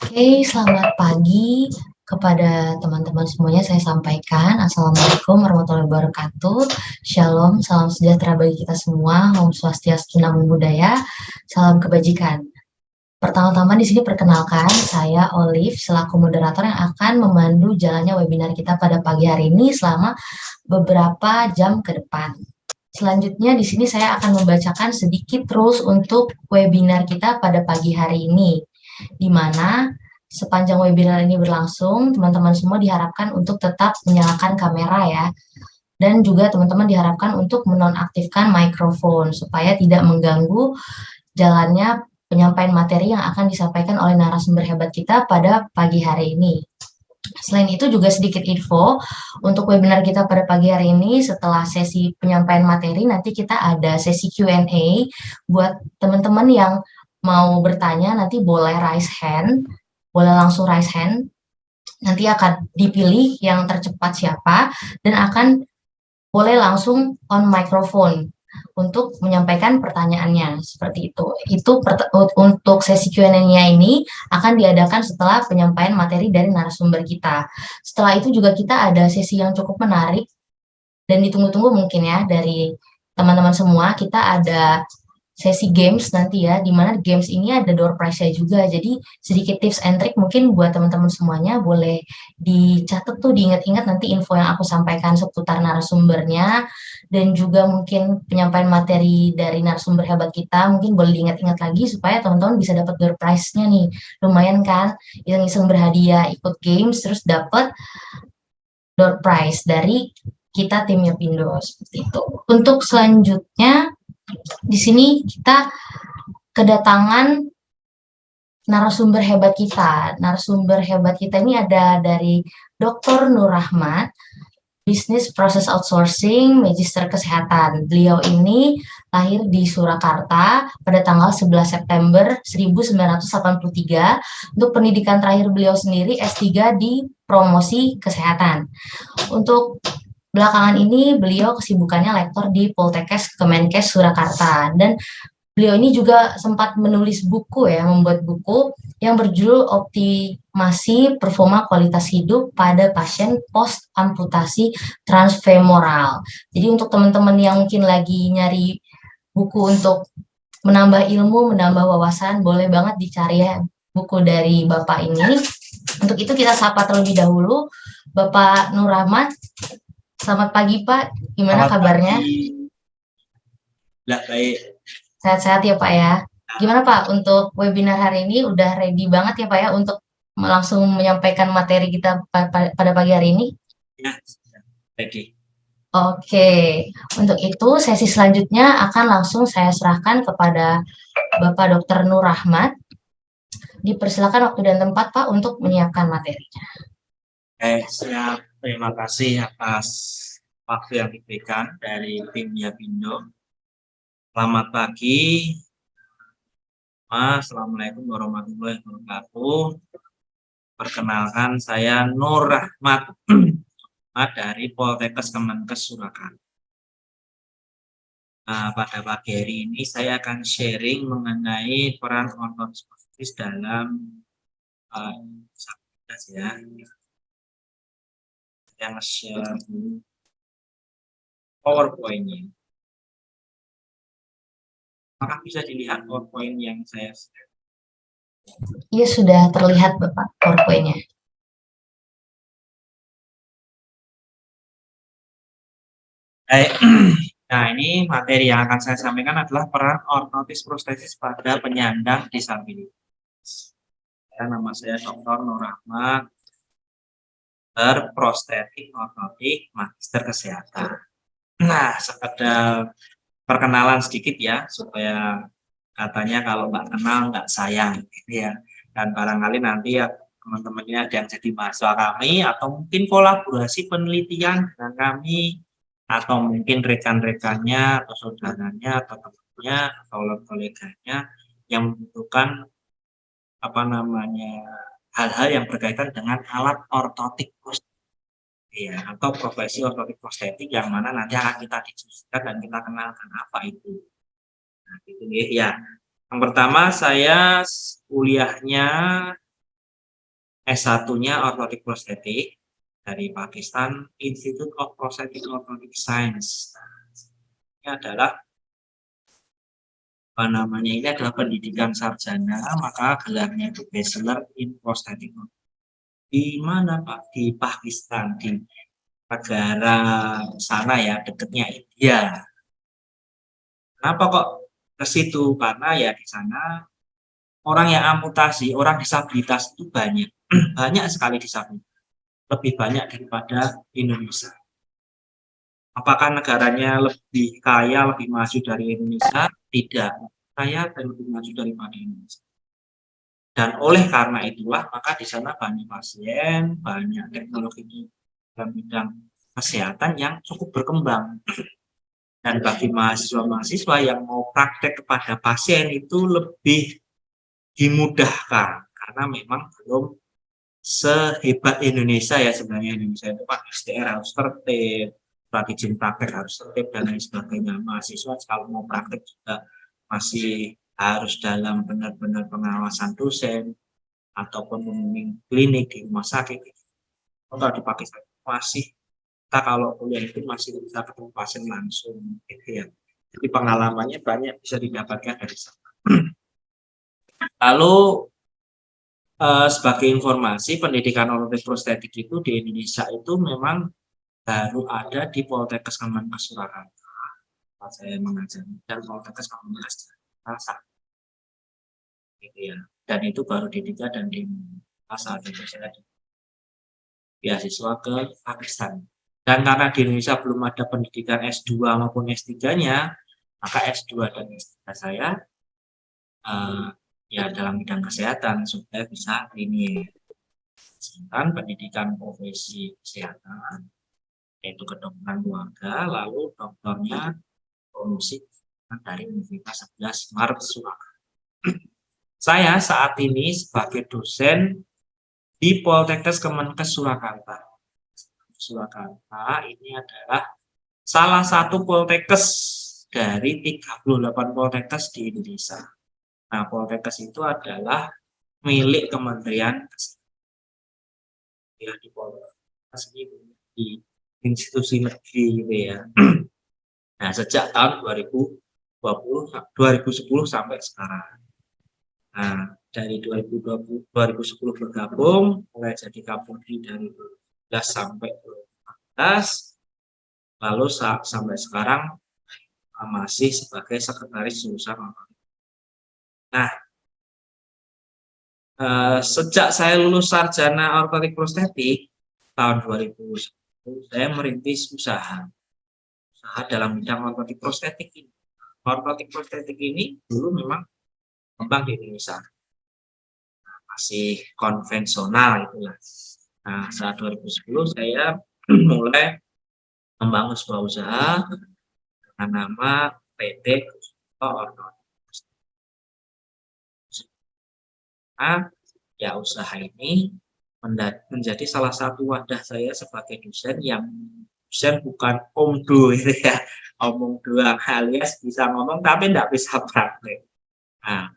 Oke, selamat pagi kepada teman-teman semuanya. Saya sampaikan, Assalamualaikum warahmatullahi wabarakatuh. Shalom, salam sejahtera bagi kita semua. Om Swastiastu, Namo Buddhaya. Salam kebajikan. Pertama-tama di sini perkenalkan, saya Olive selaku moderator yang akan memandu jalannya webinar kita pada pagi hari ini selama beberapa jam ke depan. Selanjutnya di sini saya akan membacakan sedikit rules untuk webinar kita pada pagi hari ini, di mana sepanjang webinar ini berlangsung, teman-teman semua diharapkan untuk tetap menyalakan kamera ya, dan juga teman-teman diharapkan untuk menonaktifkan mikrofon supaya tidak mengganggu jalannya penyampaian materi yang akan disampaikan oleh narasumber hebat kita pada pagi hari ini. Selain itu juga sedikit info untuk webinar kita pada pagi hari ini. Setelah sesi penyampaian materi nanti kita ada sesi Q&A buat teman-teman yang mau bertanya, nanti boleh raise hand, boleh langsung raise hand, nanti akan dipilih yang tercepat siapa dan akan boleh langsung on microphone untuk menyampaikan pertanyaannya seperti itu. Itu untuk sesi Q&A-nya ini akan diadakan setelah penyampaian materi dari narasumber kita. Setelah itu juga kita ada sesi yang cukup menarik dan ditunggu-tunggu mungkin ya dari teman-teman semua. Kita ada sesi games nanti ya, di mana games ini ada door prize-nya juga. Jadi sedikit tips and trick mungkin buat teman-teman semuanya, boleh dicatat tuh, diingat-ingat nanti info yang aku sampaikan seputar narasumbernya, dan juga mungkin penyampaian materi dari narasumber hebat kita, mungkin boleh diingat-ingat lagi supaya teman-teman bisa dapat door prize-nya nih. Lumayan kan, iseng-iseng berhadiah, ikut games, terus dapat door prize dari kita tim Yapindo, seperti itu. Untuk selanjutnya, di sini kita kedatangan narasumber hebat kita. Narasumber hebat kita ini ada dari Dr. Nur Rahmat, Bisnis Proses Outsourcing, Magister Kesehatan. Beliau ini lahir di Surakarta pada tanggal 11 September 1983. Untuk pendidikan terakhir beliau sendiri S3 di Promosi Kesehatan. Untuk belakangan ini beliau kesibukannya lektor di Poltekkes Kemenkes Surakarta, dan beliau ini juga sempat menulis buku ya, membuat buku yang berjudul Optimasi Performa Kualitas Hidup pada Pasien Post Amputasi Transfemoral. Jadi untuk teman-teman yang mungkin lagi nyari buku untuk menambah ilmu, menambah wawasan, boleh banget dicari ya buku dari Bapak ini. Untuk itu kita sapa terlebih dahulu Bapak Nur Rahmat. Selamat pagi Pak, gimana Selamat kabarnya? pagi. Lah, baik. Sehat-sehat ya Pak ya. Gimana Pak untuk webinar hari ini, udah ready banget ya Pak ya untuk langsung menyampaikan materi kita pada pagi hari ini? Ya, ready. Oke, untuk itu sesi selanjutnya akan langsung saya serahkan kepada Bapak Dr. Nur Rahmat. Dipersilakan waktu dan tempat Pak untuk menyiapkan materinya. Siap. Terima kasih atas waktu yang diberikan dari tim Yapindo. Selamat pagi. Assalamualaikum warahmatullahi wabarakatuh. Perkenalkan, saya Nur Rahmat dari Poltekkes Kemenkes Surakarta. Pada pagi hari ini saya akan sharing mengenai peran ortospesies dalam disabilitas ya. Saya nge-share PowerPoint-nya. Apakah bisa dilihat PowerPoint yang saya share? Iya, sudah terlihat Bapak PowerPoint-nya. Nah, ini materi yang akan saya sampaikan adalah peran ortotis prostesis pada penyandang disabilitas. Nama saya Dr. Nur Rahmat, prostetik ortotik, magister kesehatan. Nah, sekedar perkenalan sedikit ya, supaya katanya kalau nggak kenal nggak sayang, gitu ya. Dan barangkali nanti ya teman-temannya ada yang jadi mahasiswa kami, atau mungkin kolaborasi penelitian dengan kami, atau mungkin rekan-rekannya, atau saudaranya, atau temannya, atau koleganya yang membutuhkan hal-hal yang berkaitan dengan alat ortotik ya, atau profesi ortotik prostetik yang mana nanti akan kita diskusikan dan kita kenalkan apa itu. Nah, gitu ya. Yang pertama, saya kuliahnya S1-nya ortotik prostetik dari Pakistan, Institute of Prosthetic Orthotic Science. Ini adalah ini adalah pendidikan sarjana, maka gelarnya itu Bachelor in Prosthetic. Di mana Pak? Di Pakistan, di negara sana ya, dekatnya India. Kenapa kok ke situ? Karena ya di sana orang yang amputasi, orang disabilitas itu banyak, banyak sekali disabilitas, lebih banyak daripada Indonesia. Apakah negaranya lebih kaya, lebih maju dari Indonesia? Tidak, kaya dan lebih maju daripada Indonesia. Dan oleh karena itulah, maka di sana banyak pasien, banyak teknologi dalam bidang kesehatan yang cukup berkembang. Dan bagi mahasiswa-mahasiswa yang mau praktek kepada pasien itu lebih dimudahkan, karena memang belum sehebat Indonesia ya sebenarnya. Indonesia itu Pak SDR harus tertib, surat izin praktek harus tertib dan lain sebagainya. Mahasiswa kalau mau praktek juga masih harus dalam benar-benar pengawasan dosen ataupun membimbing klinik di rumah sakit. Kalau di Pakistan masih, kita kalau kuliah itu masih bisa ketemu pasien langsung gitu ya. Jadi pengalamannya banyak bisa didapatkan dari sana. Lalu sebagai informasi, pendidikan ortotik prostetik itu di Indonesia itu memang baru ada di Poltekkes Kemenkes Surakarta. Saya mengajar dan Poltekkes Kemenkes Surakarta. Gitu ya. Dan itu baru D3 dan D4 saat itu saya beasiswa ke Pakistan. Dan karena di Indonesia belum ada pendidikan S2 maupun S3-nya, maka S2 dan S3 saya ya dalam bidang kesehatan supaya bisa ini pendidikan profesi kesehatan yaitu kedokteran keluarga, lalu dokternya promosi dari Universitas 11 Maret Surakarta. Saya saat ini sebagai dosen di Poltekkes Kemenkes Surakarta. Surakarta ini adalah salah satu Poltekkes dari 38 Poltekkes di Indonesia. Nah, Poltekkes itu adalah milik Kementerian Kesehatan. Ya, di Poltekkes ini di institusi negeri gitu ya. Nah, sejak tahun 2010 sampai sekarang. Nah, dari 2010 bergabung, mulai jadi Kapolri dari 2012 sampai 2014, lalu sampai sekarang masih sebagai sekretaris jurusan. Nah, sejak saya lulus sarjana ortotik prostetik tahun 2010, saya merintis usaha dalam bidang ortotik prostetik ini. Ortotik prostetik ini dulu memang kembang di Indonesia, masih konvensional itulah. Nah, saat 2010 saya mulai membangun sebuah usaha dengan nama PT Ortotik. Nah, ya usaha ini menjadi salah satu wadah saya sebagai dosen yang dosen bukan omdo gitu ya, omong doang alias bisa ngomong tapi tidak bisa praktek. Nah,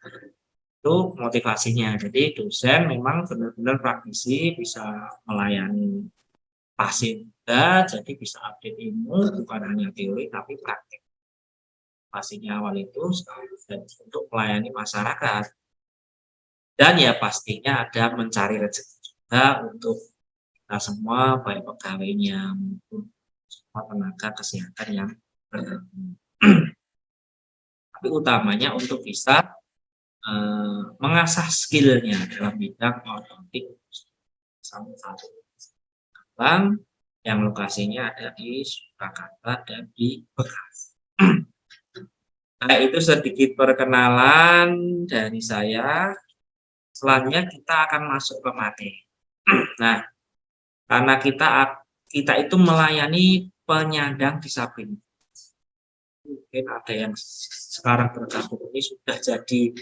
itu motivasinya. Jadi dosen memang benar-benar praktisi, bisa melayani pasien juga, jadi bisa update ilmu bukan hanya teori tapi praktek. Pastinya awal itu untuk melayani masyarakat. Dan ya pastinya ada mencari rezeki juga untuk kita semua, baik pegawainya maupun semua tenaga kesehatan yang bergabung. Tapi utamanya untuk bisa mengasah skillnya dalam bidang ortotik sampai satu bank yang lokasinya ada di Surakarta dan di Bekasi. Nah, itu sedikit perkenalan dari saya. Selanjutnya kita akan masuk ke materi. Nah, karena kita itu melayani penyandang disabilitas. Mungkin ada yang sekarang bergabung ini sudah jadi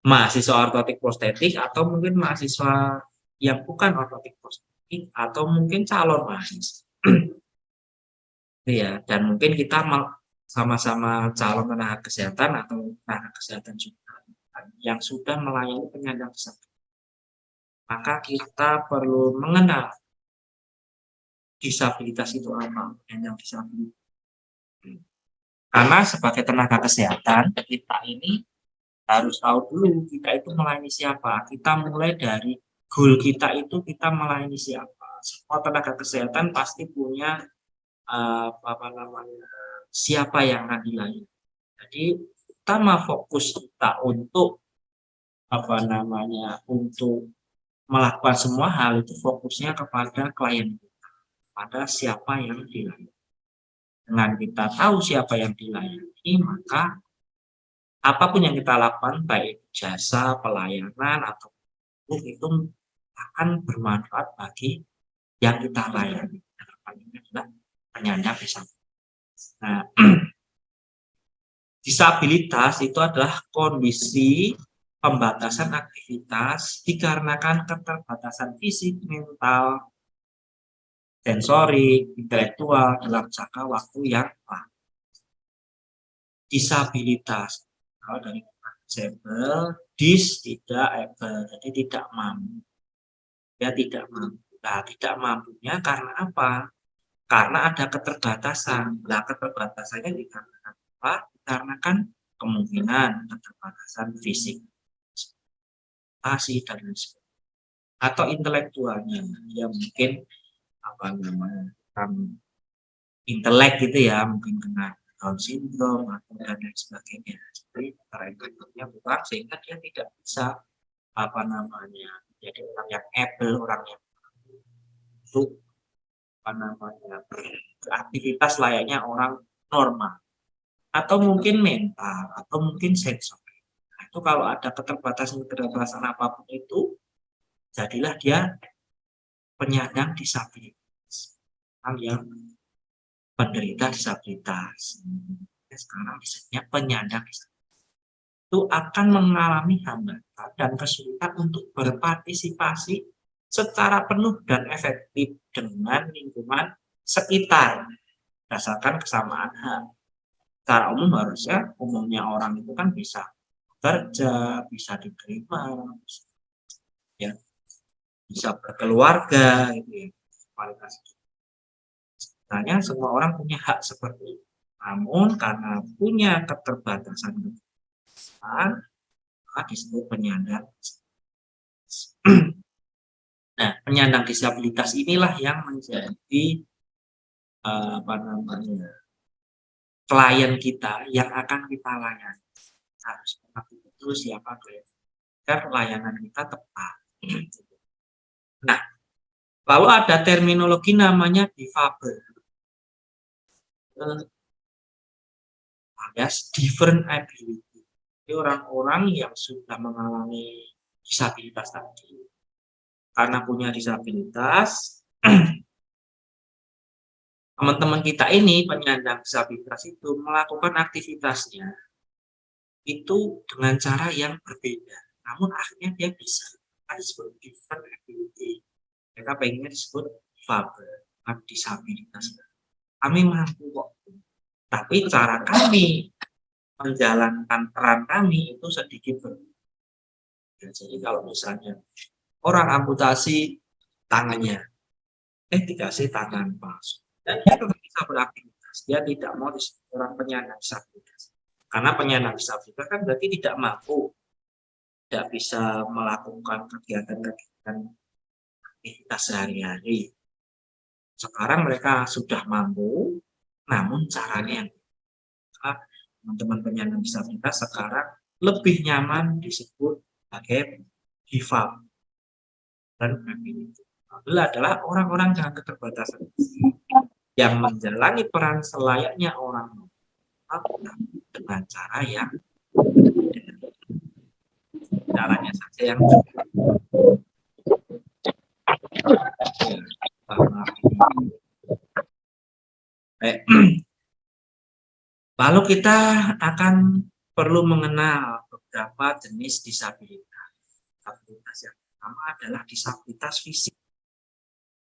mahasiswa ortotik prostetik atau mungkin mahasiswa yang bukan ortotik prostetik atau mungkin calon mahasiswa. Ya, dan mungkin kita sama-sama calon tenaga kesehatan atau tenaga kesehatan juga yang sudah melayani penyandang disabilitas. maka kita perlu mengenal disabilitas itu apa, penyandang disabilitas. Karena sebagai tenaga kesehatan, kita ini harus tahu dulu kita itu melayani siapa. Kita mulai dari goal kita itu kita melayani siapa. Semua tenaga kesehatan pasti punya apa namanya, siapa yang akan dilayani. Jadi utama fokus kita untuk apa namanya, untuk melakukan semua hal itu fokusnya kepada klien kita, pada siapa yang dilayani. Dengan kita tahu siapa yang dilayani, maka apapun yang kita lakukan, baik jasa, pelayanan, atau itu akan bermanfaat bagi yang kita layani. Ini adalah penyandang disabilitas. Nah, disabilitas itu adalah kondisi pembatasan aktivitas dikarenakan keterbatasan fisik, mental, sensorik, intelektual dalam jangka waktu yang lama. Disabilitas kalau dari disable, dis tidak able, jadi tidak mampu. Ya tidak mampu. Nah, tidak mampunya karena apa? Karena ada keterbatasan. Nah, keterbatasannya dikarenakan apa? Dikarenakan kemungkinan keterbatasan fisik, dan lain sebagainya. Atau intelektualnya, ya mungkin apa namanya, intelek gitu ya, mungkin kena Down syndrome atau dan lain sebagainya. Jadi intelektualnya kurang sehingga dia tidak bisa apa namanya, jadi orang yang able, orang yang untuk apa namanya, beraktivitas layaknya orang normal. Atau mungkin mental, atau mungkin sensor. Nah, itu kalau ada keterbatasan apapun itu, jadilah dia penyandang disabilitas. Orang yang penderita disabilitas. Sekarang disebutnya penyandang disabilitas. Itu akan mengalami hambatan dan kesulitan untuk berpartisipasi secara penuh dan efektif dengan lingkungan sekitar berdasarkan kesamaan hak. Secara umum harusnya umumnya orang itu kan bisa kerja, bisa diterima, ya, bisa berkeluarga, gitu ya, kualitas. Sebenarnya semua orang punya hak seperti itu. Namun karena punya keterbatasan, maka disebut penyandang. Nah, penyandang disabilitas inilah yang menjadi apa namanya, klien kita yang akan kita layani. Harus mengerti betul siapa klien agar layanan kita tepat. Nah, lalu ada terminologi namanya difabel. Alias different ability. Jadi orang-orang yang sudah mengalami disabilitas tadi, karena punya disabilitas, teman-teman kita ini penyandang disabilitas itu melakukan aktivitasnya itu dengan cara yang berbeda. Namun akhirnya dia bisa disebut different ability. Mereka pengennya disebut difabel, disabilitas. Kami mampu kok, tapi cara kami menjalankan peran kami itu sedikit berbeda. Jadi kalau misalnya orang amputasi tangannya, dikasih tangan palsu, dan dia tetap bisa beraktivitas. Dia tidak mau disebut orang penyandang disabilitas. Karena penyandang disabilitas kan berarti tidak mampu, tidak bisa melakukan kegiatan-kegiatan aktivitas sehari-hari. Sekarang mereka sudah mampu, namun caranya yang teman-teman penyandang disabilitas sekarang lebih nyaman disebut sebagai difabel dan ability. Adalah orang-orang dengan keterbatasan yang menjalani peran selayaknya orang normal dengan cara yang caranya saja yang lalu kita akan perlu mengenal beberapa jenis disabilitas. Disabilitas yang pertama adalah disabilitas fisik.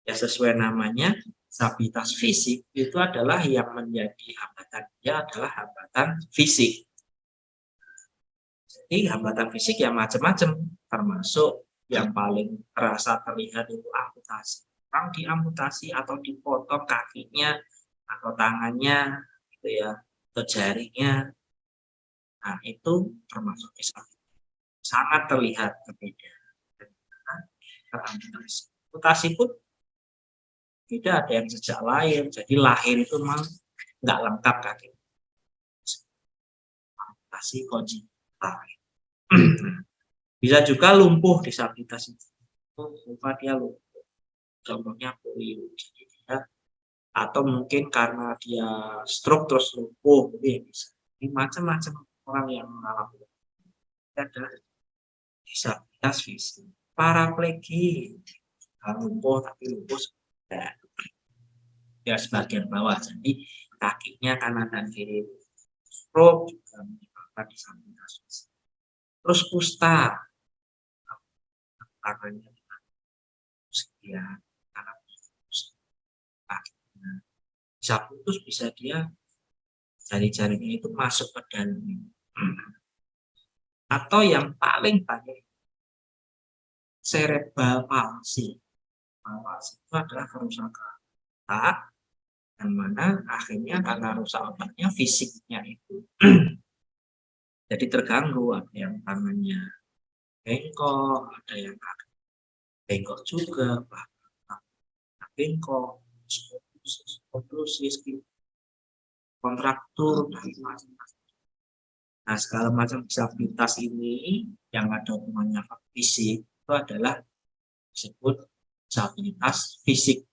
Ya sesuai namanya, disabilitas fisik itu adalah yang menjadi hambatan dia adalah hambatan fisik. Jadi hambatan fisik yang macam-macam, termasuk yang paling terasa terlihat itu amputasi. Orang diamputasi atau dipotong kakinya atau tangannya gitu ya, atau jarinya. Nah, itu termasuk disabilitas. Sangat terlihat berbeda. Amputasi pun tidak ada yang sejak lahir, jadi lahir itu memang nggak lengkap kaki. Amputasi konjenital. Bisa juga lumpuh disabilitas itu. Lupa dia lumpuh. Contohnya polio. Jadi dia, atau mungkin karena dia stroke terus lumpuh, jadi bisa. Ini macam-macam orang yang mengalami adalah disabilitas fisik. Paraplegi, lumpuh tapi lumpuh ya sebagian bawah, jadi kakinya kanan dan kiri stroke juga menyebabkan disabilitas fisik. Terus kusta, tangannya ya, karena kakinya bisa putus, bisa dia jari-jarinya itu masuk ke dalam. Atau yang paling banyak cerebral palsy. Palsy itu adalah kerusakan otak, yang mana akhirnya karena rusak otaknya fisiknya itu jadi terganggu, ada yang tangannya bengkok, ada yang kaki bengkok juga, bengkok, kontraktur, dan macam-macam. Nah, segala macam disabilitas ini yang ada hubungannya fisik itu adalah disebut disabilitas fisik.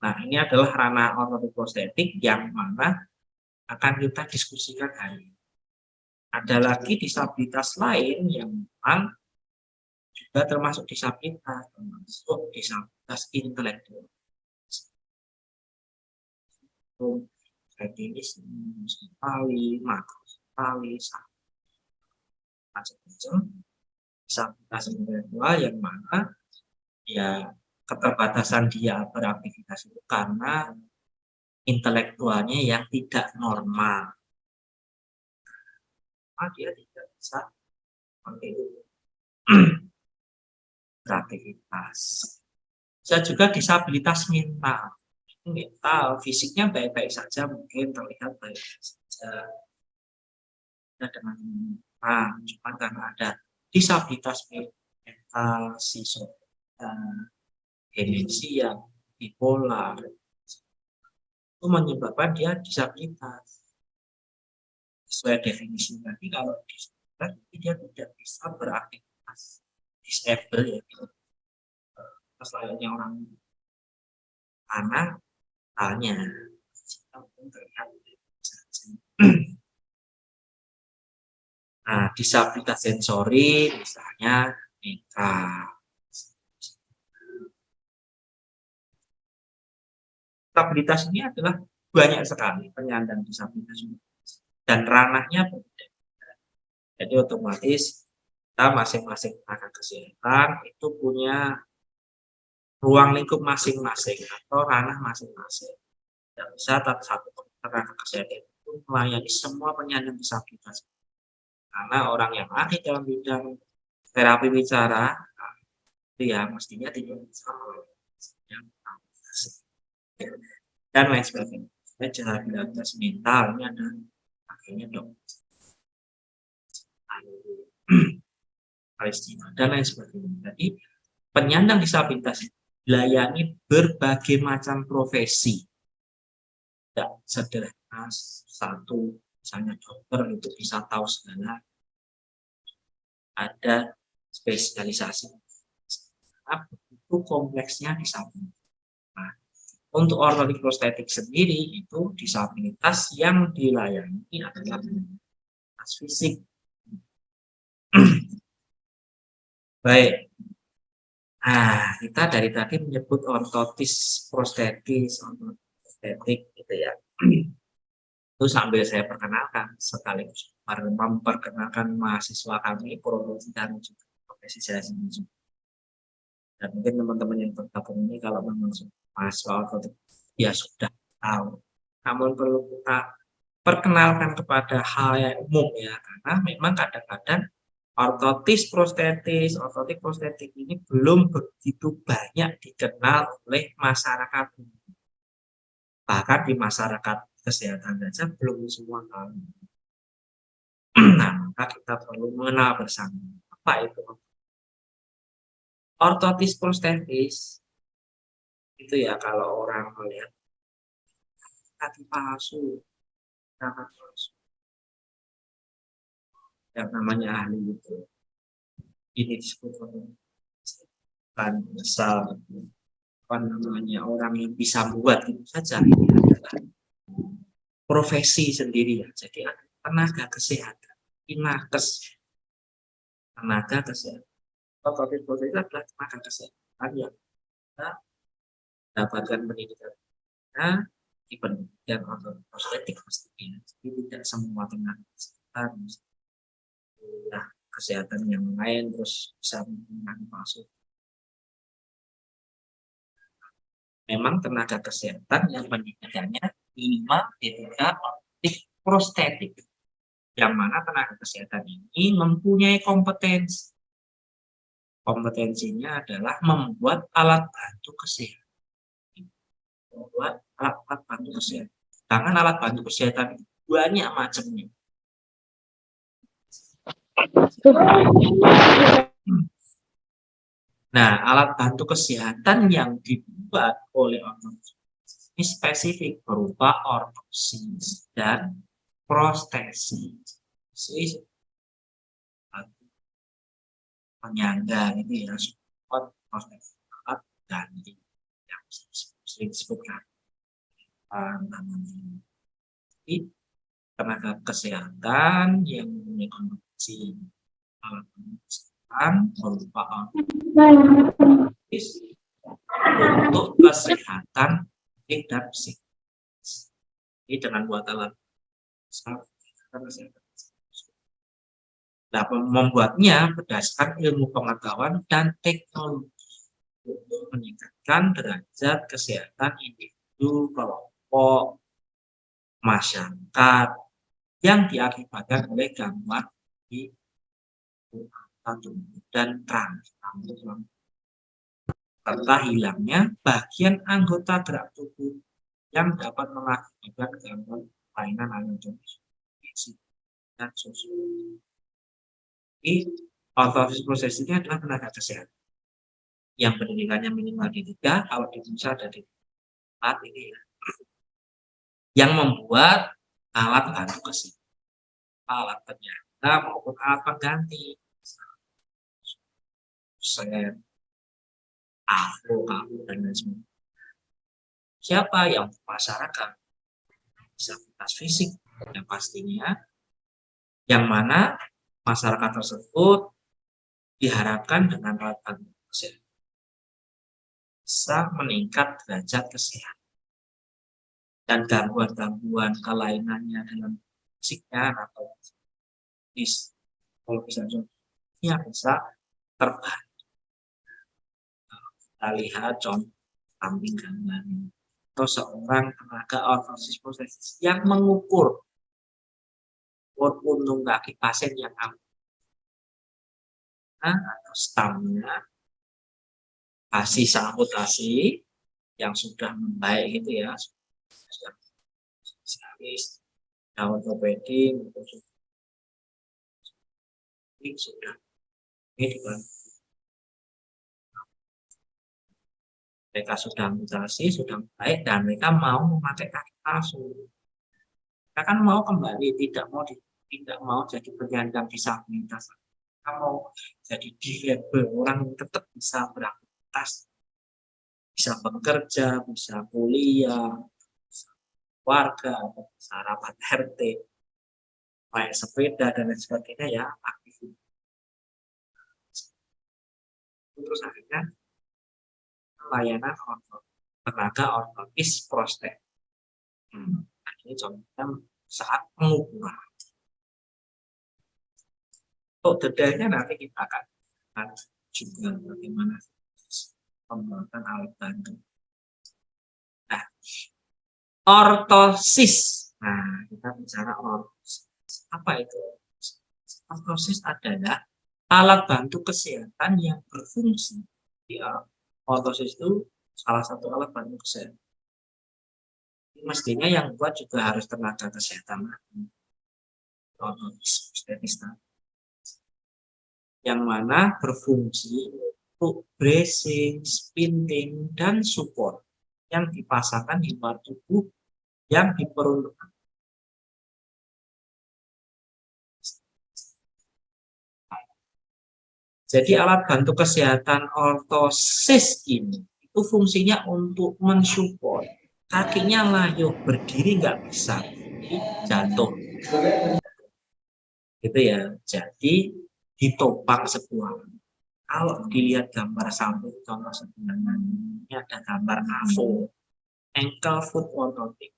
Nah, ini adalah ranah ortopedik prostetik yang mana akan kita diskusikan hari ini. Ada lagi disabilitas lain yang memang juga termasuk disabilitas intelektual. Jadi ini sekali, makro sekali, macam-macam disabilitas intelektual yang mana ya keterbatasan dia beraktivitas itu karena intelektualnya yang tidak normal. Dia tidak bisa beraktivitas. Bisa juga disabilitas mental. Mental, fisiknya baik-baik saja, mungkin terlihat baik-baik saja. Dengan cuma karena ada disabilitas mental, demensia, bipolar, itu menyebabkan dia disabilitas. Sesuai definisi tadi, kalau disabilitas dia tidak bisa beraktivitas, disable ya, layaknya orang anak tanya nah, disabilitas sensori misalnya netra. Disabilitas ini adalah banyak sekali penyandang disabilitas dan ranahnya berbeda. Jadi otomatis kita masing-masing tenaga kesehatan itu punya ruang lingkup masing-masing atau ranah masing-masing. Tidak bisa satu tenaga kesehatan itu melayani semua penyandang disabilitas. Karena orang yang ahli dalam bidang terapi bicara, itu ya mestinya tidak bisa dan lain sebagainya. Disabilitas mental ini ada akhirnya dokter Palestina dan lain sebagainya. Jadi penyandang disabilitas dilayani berbagai macam profesi. Tidak sederhana satu, misalnya dokter itu bisa tahu segala. Ada spesialisasi. Itu kompleksnya disabilitas. Nah, untuk ortopedik prostetik sendiri itu disabilitas yang dilayani adalah disabilitas fisik. Baik. Nah, kita dari tadi menyebut ortotis prostetis, prostetik gitu ya. Itu sambil saya perkenalkan sekaligus memperkenalkan mahasiswa kami, profesi kami juga, profesi saya sendiri juga. Dan mungkin teman-teman yang bergabung ini kalau memang mahasiswa ortotik ya sudah tahu. Namun perlu kita perkenalkan kepada hal yang umum ya, karena memang kadang-kadang Ortotik prostetik ini belum begitu banyak dikenal oleh masyarakat. Bahkan di masyarakat kesehatan saja belum semua tahu. Nah, maka kita perlu mengenal bersama apa itu ortotis prostetis. Itu ya kalau orang melihat kaki palsu, tangan palsu. Yang namanya ahli itu ini disebut kan asal apa namanya orang yang bisa buat itu saja ini adalah profesi sendiri ya. Jadi ada tenaga kesehatan, nakes, tenaga kesehatan. Ortotis prostetis adalah tenaga kesehatan yang kita dapatkan pendidikan di pendidikan ortotik prostetik pastinya. Jadi tidak semua tenaga kesehatan, nah, kesehatan yang lain terus bisa menggunakan palsu. Memang tenaga kesehatan yang pendidikannya minimal D3 ortotik prostetik, yang mana tenaga kesehatan ini mempunyai kompetensi. Kompetensinya adalah membuat alat bantu kesehatan. Membuat alat bantu kesehatan. Karena alat bantu kesehatan banyak macamnya. Nah, alat bantu kesehatan yang dibuat oleh ortotis ini spesifik berupa ortosis dan prostesis. Penyangga itu ya, support prostesis alat ganti yang sering disebutkan namanya. Jadi, tenaga kesehatan yang mempunyai kompetensi alat bantu kesehatan berupa ortosis untuk kesehatan fisik dan psikis. Ini dengan buat alat kesehatan. Nah, membuatnya berdasarkan ilmu pengetahuan dan teknologi untuk meningkatkan derajat kesehatan individu, kelompok, masyarakat yang diakibatkan oleh gangguan di tubuh dan transformasi serta hilangnya bagian anggota gerak tubuh yang dapat mengakibatkan gangguan kelainan anatomis dan sosial. Ortosis prostesis ini adalah tenaga kesehatan yang pendidikannya minimal D3, kalau di Indonesia ada D4 ini ya, yang membuat alat bantu kesehatan, alat penyangga maupun alat pengganti, set, afro, kamu dan lain sebagainya. Siapa yang masyarakat disabilitas fisik yang pastinya, yang mana masyarakat tersebut diharapkan dengan alat bantu kesehatan bisa meningkat derajat kesehatan dan gangguan-gangguan kelainannya dalam fisiknya atau kalau ya bisa terbantu. Kita lihat contoh samping gambar atau seorang tenaga ortosis prostesis yang mengukur puntung kaki pasien yang atau stamina amputasi yang sudah membaik gitu ya, sudah spesialis ortopedi ini sudah mereka sudah mutasi, sudah baik dan mereka mau memakai kaki palsu. Mereka kan mau kembali, tidak mau jadi penyandang disabilitas. Mereka mau jadi difabel, orang yang tetap bisa beraktivitas, bisa bekerja, bisa kuliah, bisa warga, bisa rapat RT, naik sepeda dan lain sebagainya ya, aktivitas. Terus akhirnya layanan tenaga ortotis prostetik. Ini contohnya saat pengukuran. Untuk detailnya nanti kita akan juga bagaimana pembuatan alat bantu. Nah, ortosis. Nah, kita bicara ortosis. Apa itu? Ortosis adalah alat bantu kesehatan yang berfungsi. Ya, ortosis itu salah satu alat bantu kesehatan. Mestinya yang buat juga harus tenaga kesehatan. Ortosis, yang mana berfungsi untuk bracing, spinning, dan support yang dipasangkan di luar tubuh yang diperuntukkan. Jadi alat bantu kesehatan ortosis ini itu fungsinya untuk mensupport kakinya layu, berdiri nggak bisa, jadi jatuh, gitu ya. Jadi ditopang sebuah. Kalau dilihat gambar samping contoh sederhana, ini ada gambar AFO, ankle foot orthotic.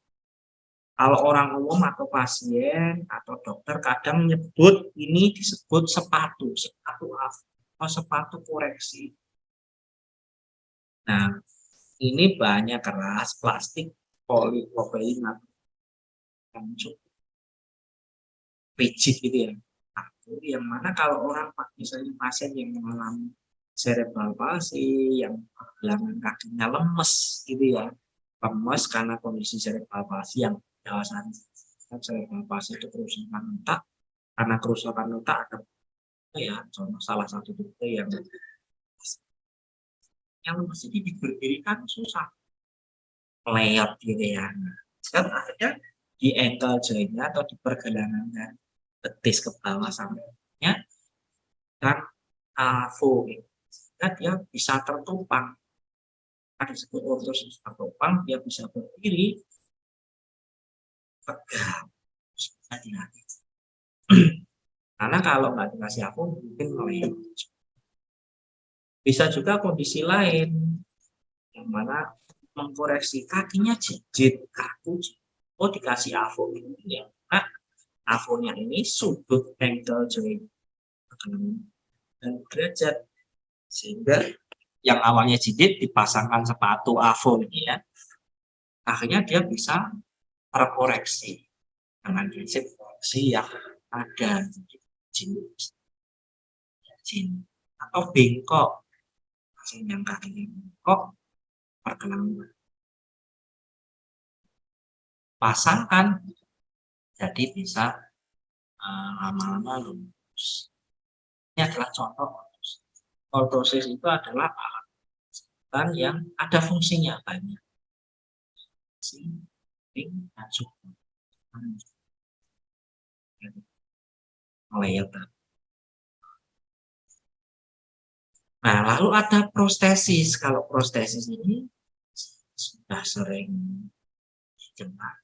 Kalau orang umum atau pasien atau dokter kadang menyebut ini disebut sepatu AFO atau sepatu koreksi. Nah, ini bahannya keras, plastik, polipropilin yang cukup rigid gitu ya. Yang mana kalau orang misalnya pasien yang mengalami cerebral palsy, yang pergelangan kakinya lemes gitu ya, lemes karena kondisi cerebral palsy yang alasan cerebral palsy itu kerusakan otak, karena kerusakan otak ada ya contoh salah satu itu yang lemes ini diberdirikan susah, meleot gitu ya. Kan ada di ankle joint-nya atau di pergelangan betis ke bawah sampingnya dan AFO gitu. Nah, dia bisa tertumpang. Ada disebut ortosis tertumpang, dia bisa berdiri tegak, hati-hati. Karena kalau nggak dikasih AFO mungkin meleot. Bisa juga kondisi lain yang mana mengkoreksi kakinya jijit, kaku, oh dikasih AFO ini ya. Nah, AFO-nya ini sudut ankle joint dan derajat, sehingga yang awalnya jidit dipasangkan sepatu AFO ini ya, akhirnya dia bisa terkoreksi dengan prinsip koreksi yang ada jin atau bengkok, yang kakinya bengkok, pergelangan pasangkan, jadi bisa lama-lama lurus. Ini adalah contoh ortosis. Ortosis itu adalah alat yang ada fungsinya banyak. Dan support. Nah, lalu ada prostesis. Kalau prostesis ini sudah sering dikenal.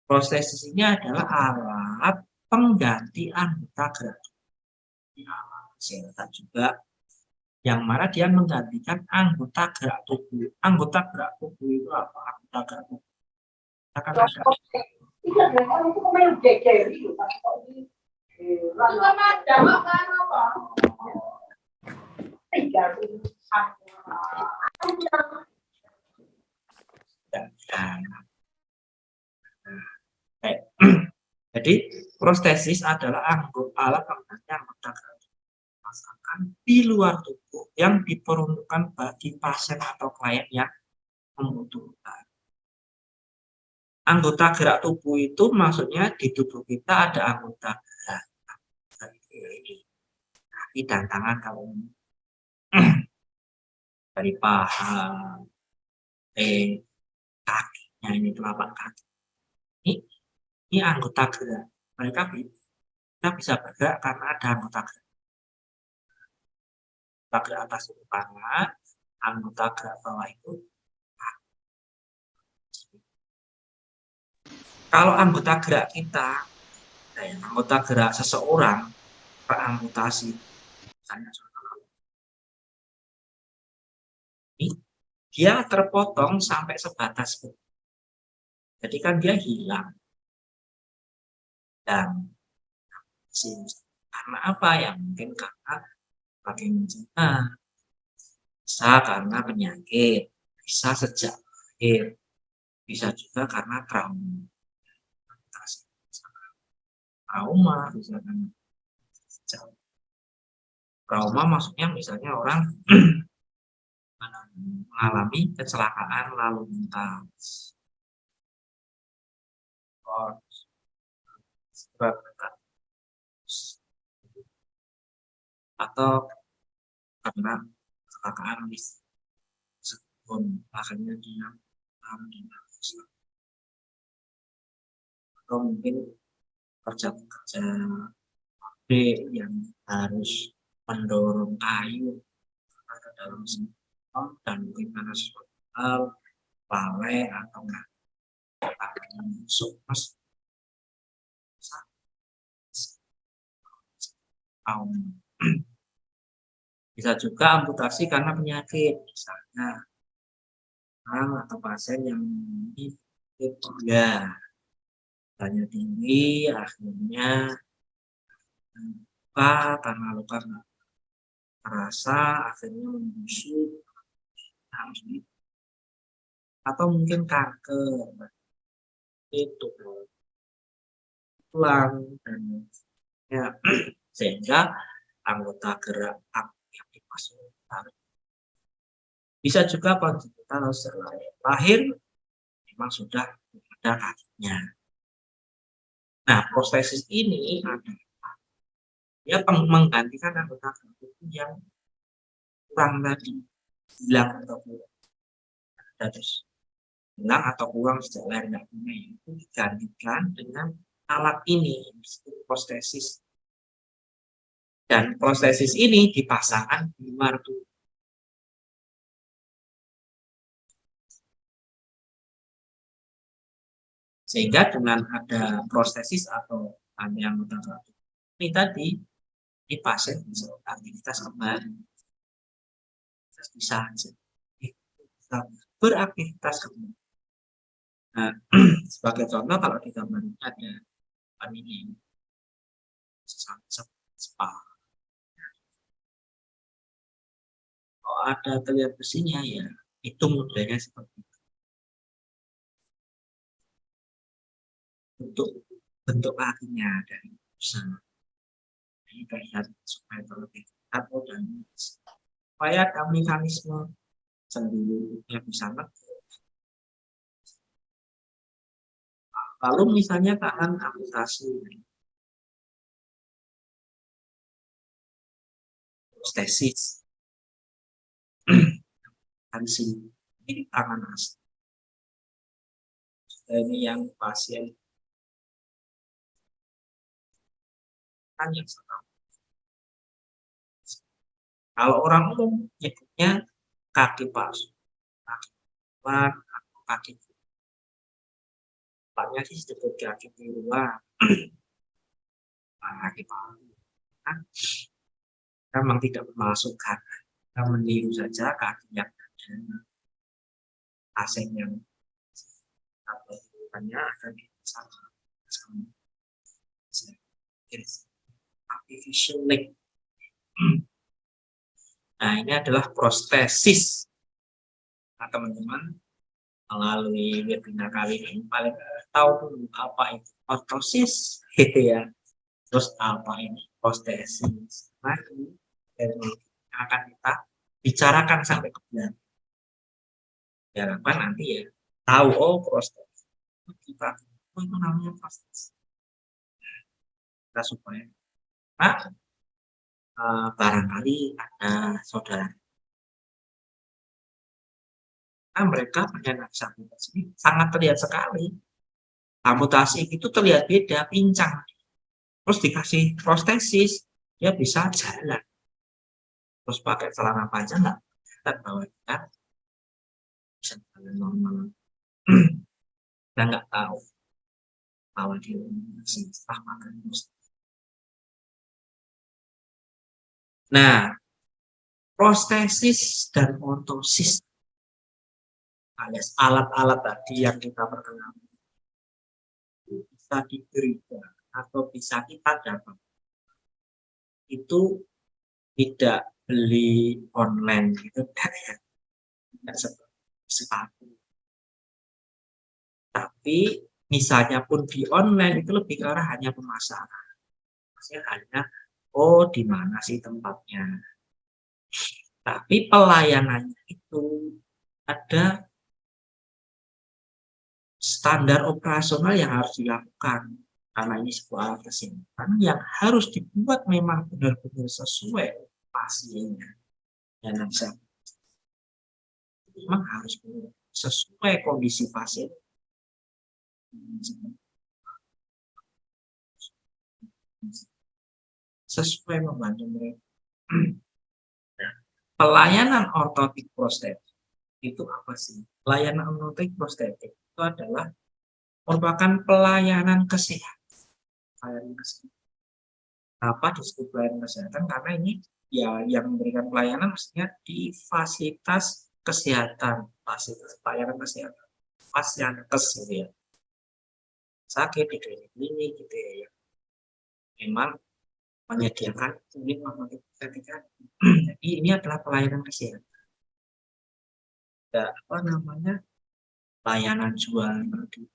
Prostesis ini adalah alat pengganti anggota gerak tubuh juga, yang mana dia menggantikan anggota gerak tubuh. Anggota gerak tubuh itu apa? Anggota gerak tubuh akan ada. Jadi prostesis adalah alat pengganti anggota gerak dipasangkan di luar tubuh yang diperuntukkan bagi pasien atau klien yang membutuhkan. Anggota gerak tubuh itu maksudnya di tubuh kita ada anggota gerak kaki dan tangan, kalau dari paha, kakinya ini telapak kaki. Ini anggota gerak. Mereka bisa bergerak karena ada anggota gerak. Anggota gerak atas itu tangan, anggota gerak bawah itu kaki. Kalau anggota gerak kita, anggota gerak seseorang teramputasi, misalnya dia terpotong sampai sebatas itu. Jadi kan dia hilang. Dan karena apa ya? Mungkin karena pakai mencegah, bisa karena penyakit, bisa sejak lahir, bisa juga karena trauma, bisa karena Trauma maksudnya misalnya orang mengalami kecelakaan lalu lintas atau karena kecelakaan sebelum akhirnya dia atau mungkin kerja-kerja yang harus mendorong kayu ke dalam sistem dan mungkin karena sesuatu hal lalai atau enggak masuk bisa juga amputasi karena penyakit, misalnya orang atau pasien yang memiliki gula darahnya tinggi, akhirnya luka karena luka terasa akhirnya membusuk, atau mungkin kanker itu tulang dan ya, sehingga anggota gerak yang dimasukkan. Bisa juga konjenital lahir memang sudah ada kakinya. Nah, prostesis ini dia menggantikan anggota gerak yang kurang tadi, hilang atau kurang. Terus hilang atau kurang sejak lahir nggak punya itu digantikan dengan alat ini disebut prostesis. Dan prostesis ini dipasangkan di luar tubuh. Sehingga dengan ada prostesis atau anggota gerak ini tadi, di pasien bisa aktivitas kembali. Bisa beraktivitas kembali. Nah, sebagai contoh kalau di gambar ini ada ini spa. Kalau ada terlihat besinya ya itu modelnya seperti itu. Untuk bentuk kakinya dari sana. Ini terlihat supaya terlebih atau dan supaya ada mekanisme sendirinya bisa nekuk. Lalu misalnya tangan amputasi, prostesis, ini tangan asli. Ini yang pasien kan yang sedang. Kalau orang umum nyebutnya kaki palsu, kaki luar, kaki depannya sih disebut kaki tiruan, kaki palsu. Kan memang tidak memasukkan, kita meniru saja kaki yang ada, asing yang atau depannya akan sama. Artificial leg. Nah, ini adalah prostesis. Nah, teman-teman, melalui webinar kali ini paling tahu dulu apa itu ortosis gitu ya. Terus apa ini prostesis. Nah, ini akan kita bicarakan sampai ke belakang. Diharapkan nanti ya tahu prostesis. Kita itu namanya prostesis. Kita supaya barangkali ada saudara mereka penyandang disabilitas ini sangat terlihat sekali. Amputasi itu terlihat beda, pincang. Terus dikasih prostesis, dia bisa jalan. Terus pakai celana panjang nggak? Kita bawa kita bisa jalan normal. Kita nggak tahu bahwa dia masih setelah pakai prostesis. Nah, prostesis dan ortosis alias alat-alat tadi yang kita perkenalkan bisa diberikan atau bisa kita dapat itu tidak beli online gitu ya, tidak seperti sepatu. Tapi misalnya pun di online itu lebih ke arah hanya pemasaran, maksudnya hanya oh di mana sih tempatnya. Tapi pelayanannya itu ada standar operasional yang harus dilakukan. Karena ini sebuah alat kesehatan yang harus dibuat memang benar-benar sesuai pasiennya. Dan memang harus sesuai kondisi pasien. Sesuai membantu mereka. Pelayanan ortotik prostetik itu apa sih? Pelayanan ortotik prostetik itu adalah merupakan pelayanan kesehatan. Pelayanan kesehatan. Apa disebut pelayanan kesehatan? Karena ini ya yang memberikan pelayanan maksudnya di fasilitas kesehatan, fasilitas pelayanan kesehatan, fasilitas gitu ya. Sakit di klinik gitu ya. Memang menyediakan unit sertifikat. Jadi ini adalah pelayanan kesehatan. Apa namanya, layanan jual beli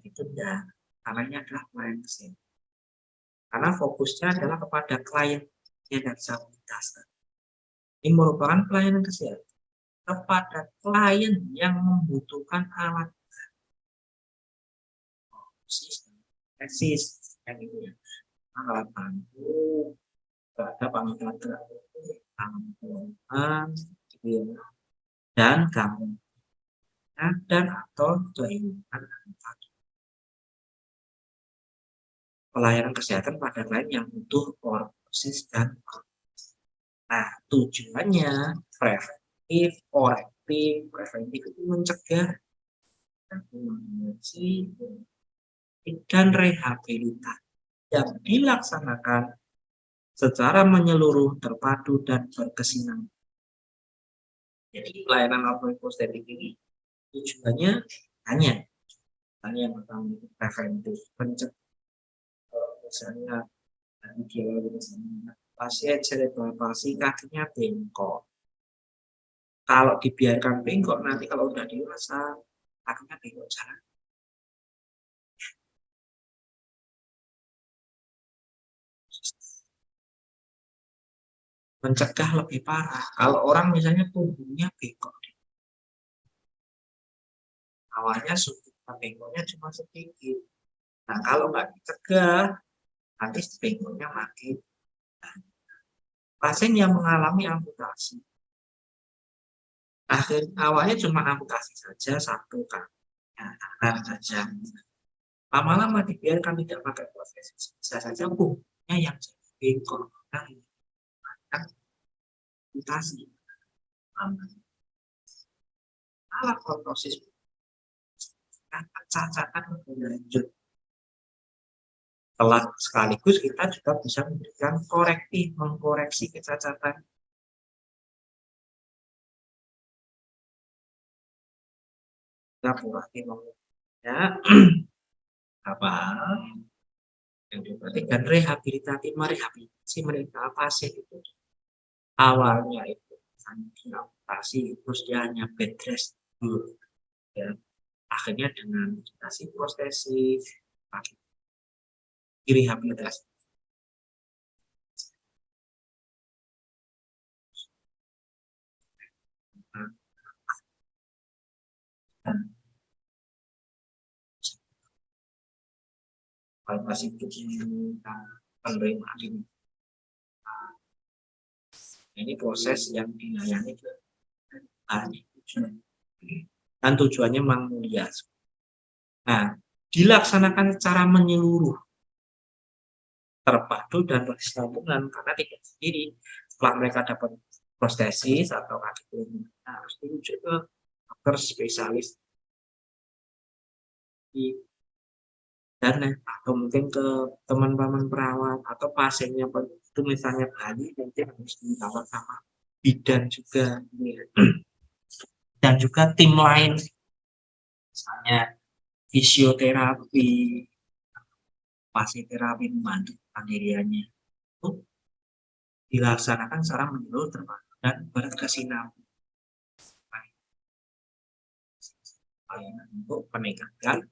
itu enggak, karena ini adalah pelayanan kesehatan. Karena fokusnya adalah kepada klien dan disabilitas. Ini merupakan pelayanan kesehatan kepada klien yang membutuhkan alat eksis yang itu ya, alat bantu, ada panggilan tanggungan, gitu ya, dan gangguan dan atau kelainan pelayanan kesehatan pada klien yang butuh ortosis dan nah tujuannya preventif, korektif. Preventif itu mencegah dan rehabilitasi yang dilaksanakan secara menyeluruh, terpadu, dan berkesinambungan. Jadi pelayanan ortoprostetik ini tujuannya hanya yang pertama itu preventif, mencegah misalnya ideologi misalnya pasien cerebral palsy kakinya bengkok. Kalau dibiarkan bengkok nanti kalau udah dewasa kakinya bengkok jalan. Mencegah lebih parah. Kalau orang misalnya tubuhnya bengkok, awalnya suntikan bengkoknya cuma sedikit. Nah kalau nggak dicegah, nanti bengkoknya makin. Pasien yang mengalami amputasi, awalnya cuma amputasi saja satu kan, tangan saja. Lama-lama dibiarkan tidak pakai proses, bisa saja punggungnya yang jadi bengkok. Nah, amputasi. Alat ortosis kecacatan lebih lanjut. Setelah sekaligus kita juga bisa memberikan korektif, mengkoreksi kecacatan. Kita berarti ya apa yang diperhatikan rehabilitatif, merehabilitasi mereka pasien itu awalnya itu diamputasi terus dia hanya bed rest dulu ya. Akhirnya dengan dikasih prostesis direhabilitasi. Kalau masih penerimaan ini, ini proses yang dilayani dan tujuannya memang mulia. Nah, dilaksanakan secara menyeluruh, terpadu dan berkesinambungan karena tidak sendiri. Setelah mereka dapat prostesis atau kaki belum harus dirujuk ke dokter spesialis dan atau mungkin ke teman-teman perawat atau pasiennya itu misalnya bayi mungkin harus dirawat sama bidan juga dan juga tim lain misalnya fisioterapi, fasiterapi membantu pendiriannya itu dilaksanakan secara menyeluruh terpadu dan berkesinambungan untuk peningkatan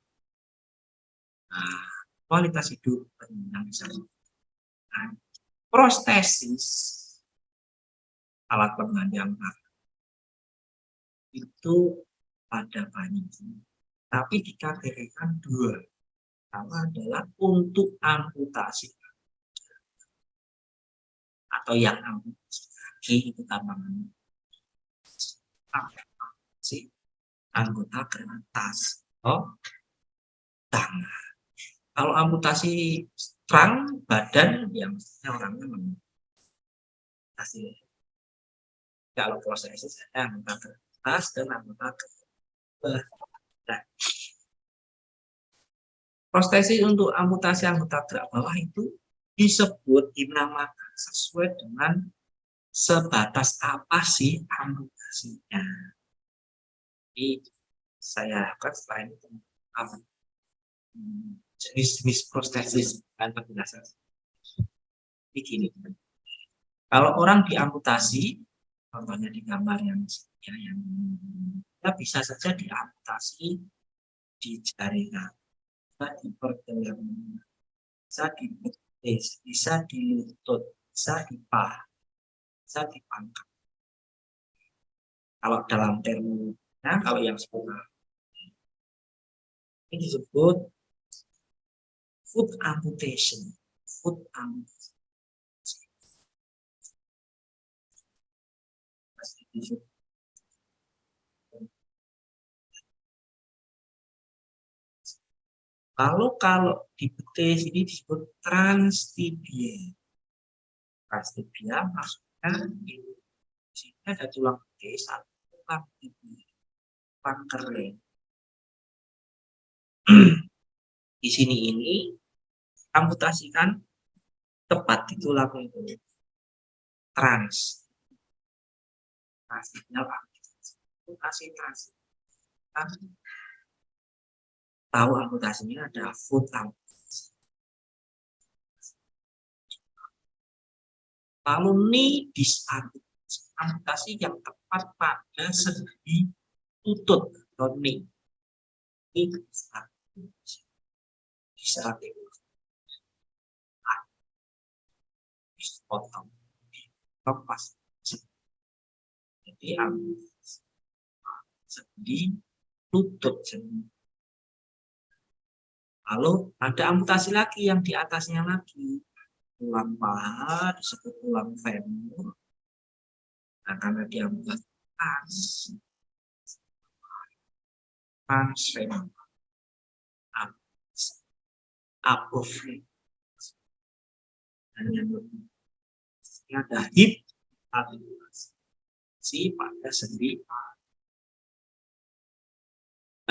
kualitas hidup penyandang disabilitas. prostesis alat penunjang itu pada banyak, tapi dikategorikan dua. Pertama adalah untuk amputasi atau yang amputasi kaki itu tambahan si anggota ke atas tangan. Kalau amputasi strang badan, yang orangnya amputasi. Kalau prostesis ada anggota ke atas dan anggota ke bawah. Prostesis untuk amputasi anggota gerak bawah itu disebut, dinamakan sesuai dengan sebatas apa sih amputasinya. Jadi saya harapkan setelah ini jenis-jenis prostesis dan penjelasan. Begini, kalau orang diamputasi, contohnya di gambar yang kita bisa saja diamputasi di jari kaki, bisa di pergelangan, bisa di betis, bisa di lutut, bisa di paha, bisa di pangkal. Kalau dalam termnya, kalau yang sekolah ini disebut foot amputation. Foot amputation. Kalau di betis ini disebut transtibia. Transtibia maksudnya di sini ada tulang betis atau tulang tibia, tulang kering. Di sini ini amputasikan tepat di tulang itu. Transtibia amputasi transtibia. Tahu amputasinya ada foot amputasi. Lalu knee disamputasi, amputasi yang tepat pada sendi lutut atau knee. Ini disamputasi. Potong, lepas. Jadi sendi lutut sendi. Lalu ada amputasi lagi yang di atasnya lagi, tulang paha disebut tulang femur. Nah, karena dia amputasi trans femur, above, dan yang lebih ada hip amputasi pada sendi.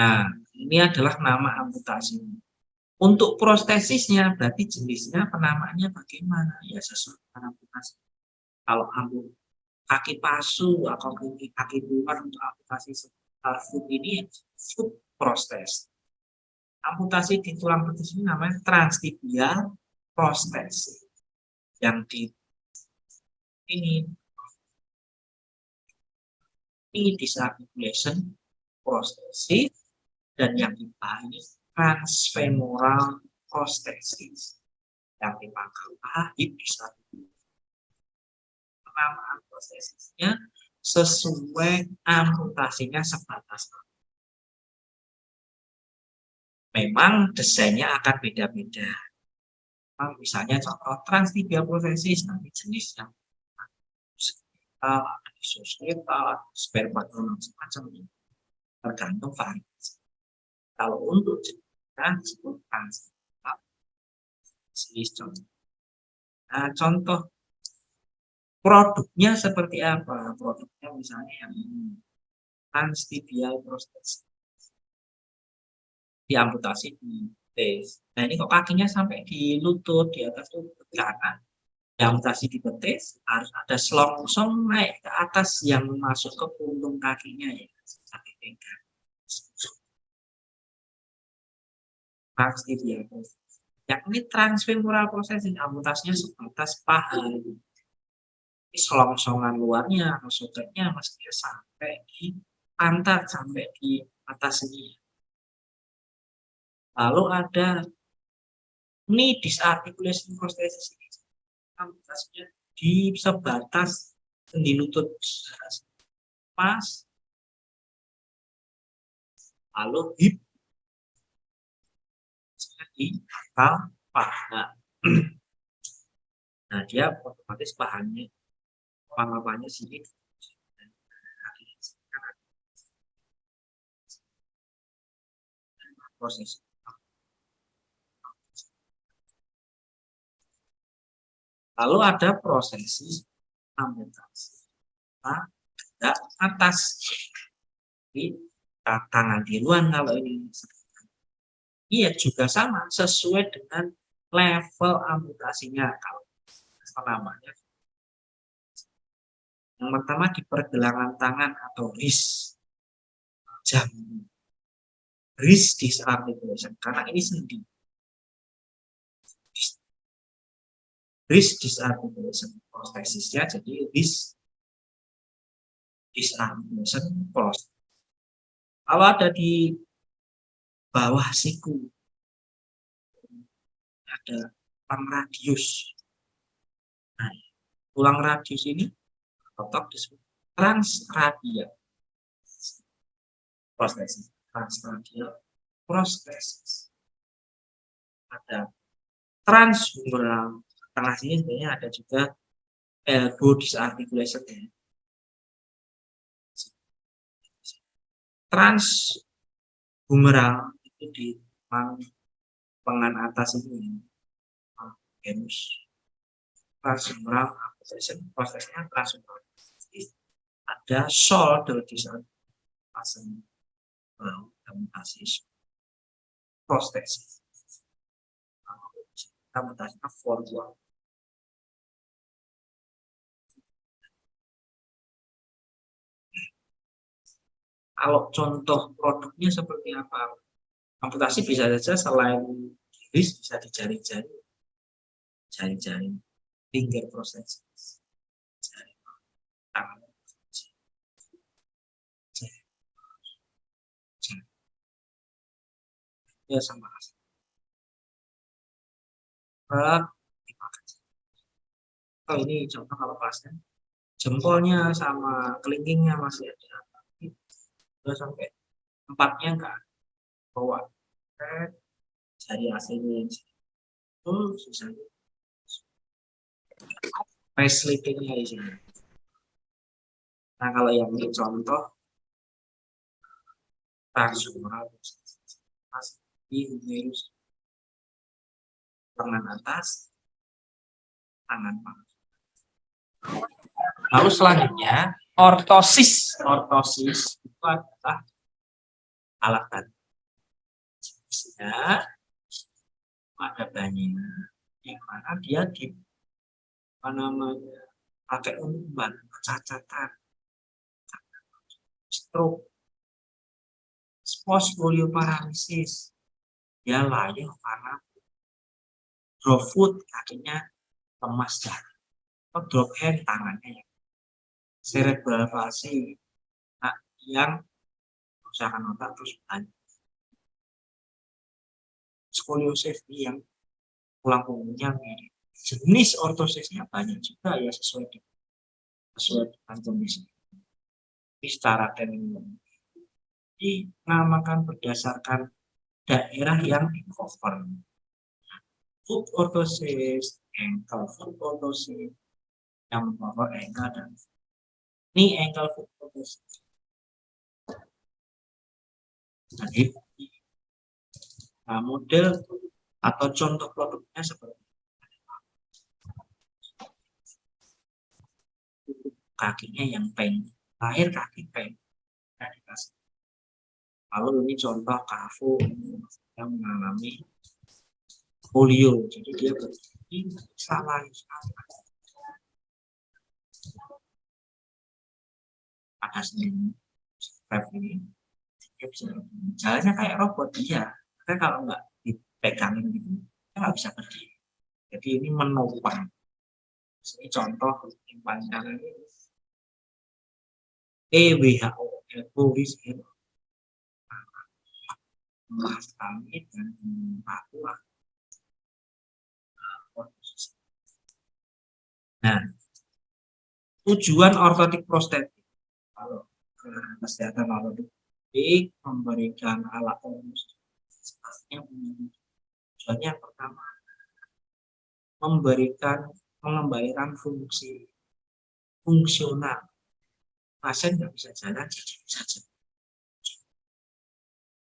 Nah, ini adalah nama amputasi. Untuk prostesisnya berarti jenisnya penamaannya bagaimana? Ya sesuai dengan amputasi. Kalau kaki palsu atau kaki luar untuk amputasi foot ini foot prostes. Amputasi di tulang betis ini namanya transtibial prostesis. Yang di ini disarticulation prostesis, dan yang di ini transfemoral prostesis. Yang di pangkal paha bisa penamaan prostesisnya sesuai amputasinya sebatas. Memang desainnya akan beda-beda. Misalnya contoh transtibial prostesis, nanti jenis yang isosketal, spermaton, semacam tergantung variasi. Kalau untuk jenisnya disebut transtibial contoh. Nah, contoh produknya seperti apa? Produknya misalnya yang transtibial prostesis, diamputasi di betis. Nah, ini kok kakinya sampai di lutut, di atas lutut, karena diamputasi di betis harus ada selongsong naik ke atas yang masuk ke puntung kakinya ya. Transtibial prostesis. Yakni transfemoral prostesis, amputasinya sebatas paha. Ini selongsongan luarnya, maksudnya mestinya sampai di pantat, sampai di atas ini. Lalu ada knee disarticulation prostesis, amputasinya di sebatas sendi lutut pas, lalu hip di paha. Nah, dia otomatis pahanya sini proses. Lalu ada prosesi amputasi pada atas di tangan duluan kalau ini. Iya juga sama sesuai dengan level amputasinya. Kalau namanya yang pertama di pergelangan tangan atau wrist, jam wrist disarticulation karena ini sendi. Wrist disarticulation prosesisnya jadi wrist disarticulation process. Kalau ada di bawah siku ada tulang radius. Nah, tulang radius ini otot disebut transradial prostesis. Transradial prostesis. Ada transhumeral. Tengah sini sebenarnya ada juga elbow disarticulation. Transhumeral itu di lengan atas ini. Transhumeral prosesnya transhumeral. Ada shoulder disarticulation. Amputasi prostesis. Amputasinya forward. Kalau contoh produknya seperti apa? Amputasi bisa saja selain iris bisa di jari-jari, finger prosthesis, jari tangan, ya sama. Oh, ini contoh kalau pasien jempolnya sama kelingkingnya masih ada, udah sampai empatnya enggak bawa jari aslinya itu susah. Faceliftingnya di sini. Nah, kalau yang ini contoh transhumeral di humerus tangan atas, tangan bawah. Lalu selanjutnya ortosis. Ortosis itu adalah alat bantu. Ya, ada banyak yang mana dia di pakai umpan, cacatan, stroke, spolioparalisis, dia layu karena drop foot, kakinya lemas jari, atau drop hand tangannya, cerebral palsy, nah, yang kerusakan otak terus banyak, skoliosis yang tulang punggungnya mirip. Jenis ortosisnya banyak juga ya sesuai dengan kondisi. Tapi secara terminologi dinamakan berdasarkan daerah yang di cover. Foot orthosis, ankle foot orthosis, yang membawa ankle dan ini ankle foot orthosis. Jadi model atau contoh produknya seperti kakinya yang pendek, lahir kaki pendek. Lalu ini contoh Kafu yang mengalami polio, jadi dia berdiri salah pada sini ini dia bisa jalannya kayak robot dia, karena kalau nggak dipegangin gitu dia nggak bisa berdiri, jadi ini menopang. Ini contoh timpangan ini WHO Ecovis Mas kami dan Papua Nah, tujuan ortotik prostetik kalau kesehatan ortotik memberikan alat sebenarnya tujuannya yang pertama mengembalikan fungsi fungsional. Pasien nggak bisa jalan, jadi saja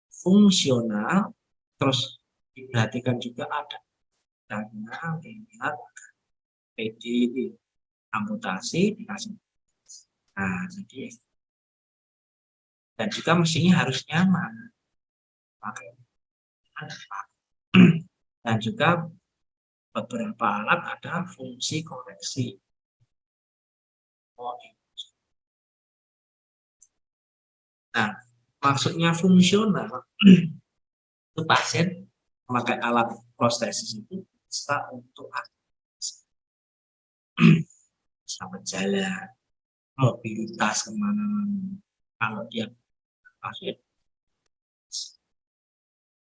fungsional, terus diperhatikan juga ada dana, lihat PD, amputasi, dikasih. Nah, jadi dan juga mesinnya harus nyaman, pakai dan juga beberapa alat ada fungsi koreksi. Nah, maksudnya fungsional itu pasien memakai alat prostesis itu bisa untuk bisa berjalan, mobilitas kemana-mana kalau dia pasien,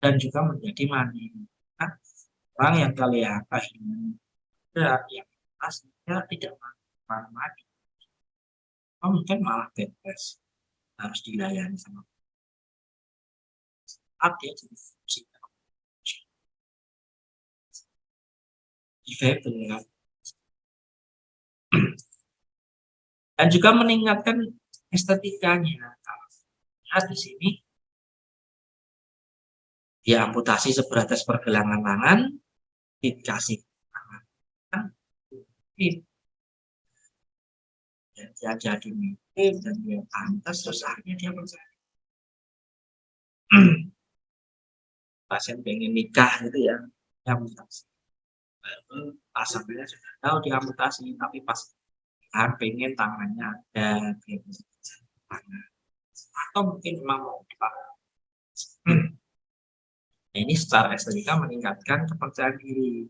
dan juga menjadi mandiri. Nah, orang yang kelihatan yang aslinya tidak mandi, mungkin malah bebas harus dilayani sama saat dia jadi fungsi ya. Dan juga meningkatkan estetikanya. Nah, di sini dia amputasi sebatas pergelangan tangan, dikasih tangan, dia jadi mirip dan dia pantas, terus akhirnya dia berjalan. Pasien pengen nikah gitu ya, amputasi. Pasangannya sudah tahu diamputasi, tapi pas pengen tangannya ada, dia bisa tangan. Atau mungkin memang mau dipakai. Nah, ini secara estetika meningkatkan kepercayaan diri.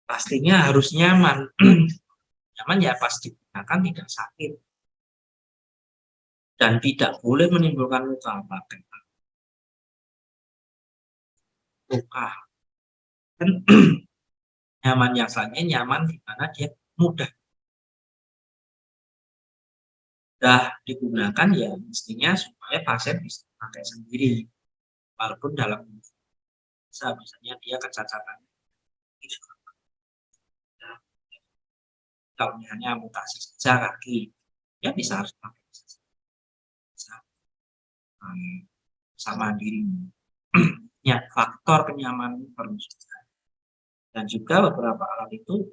Pastinya harus nyaman. Nyaman ya pas digunakan tidak sakit. Dan tidak boleh menimbulkan luka. Luka. Dan nyaman yang lainnya nyaman di mana dia mudah digunakan ya mestinya supaya pasien bisa pakai sendiri. Walaupun dalam misalnya dia kecacatan. Kalau hanya amputasi saja kaki, ya bisa harus pakai sama dirinya. Ya, faktor kenyamanan perlu. Dan juga beberapa alat itu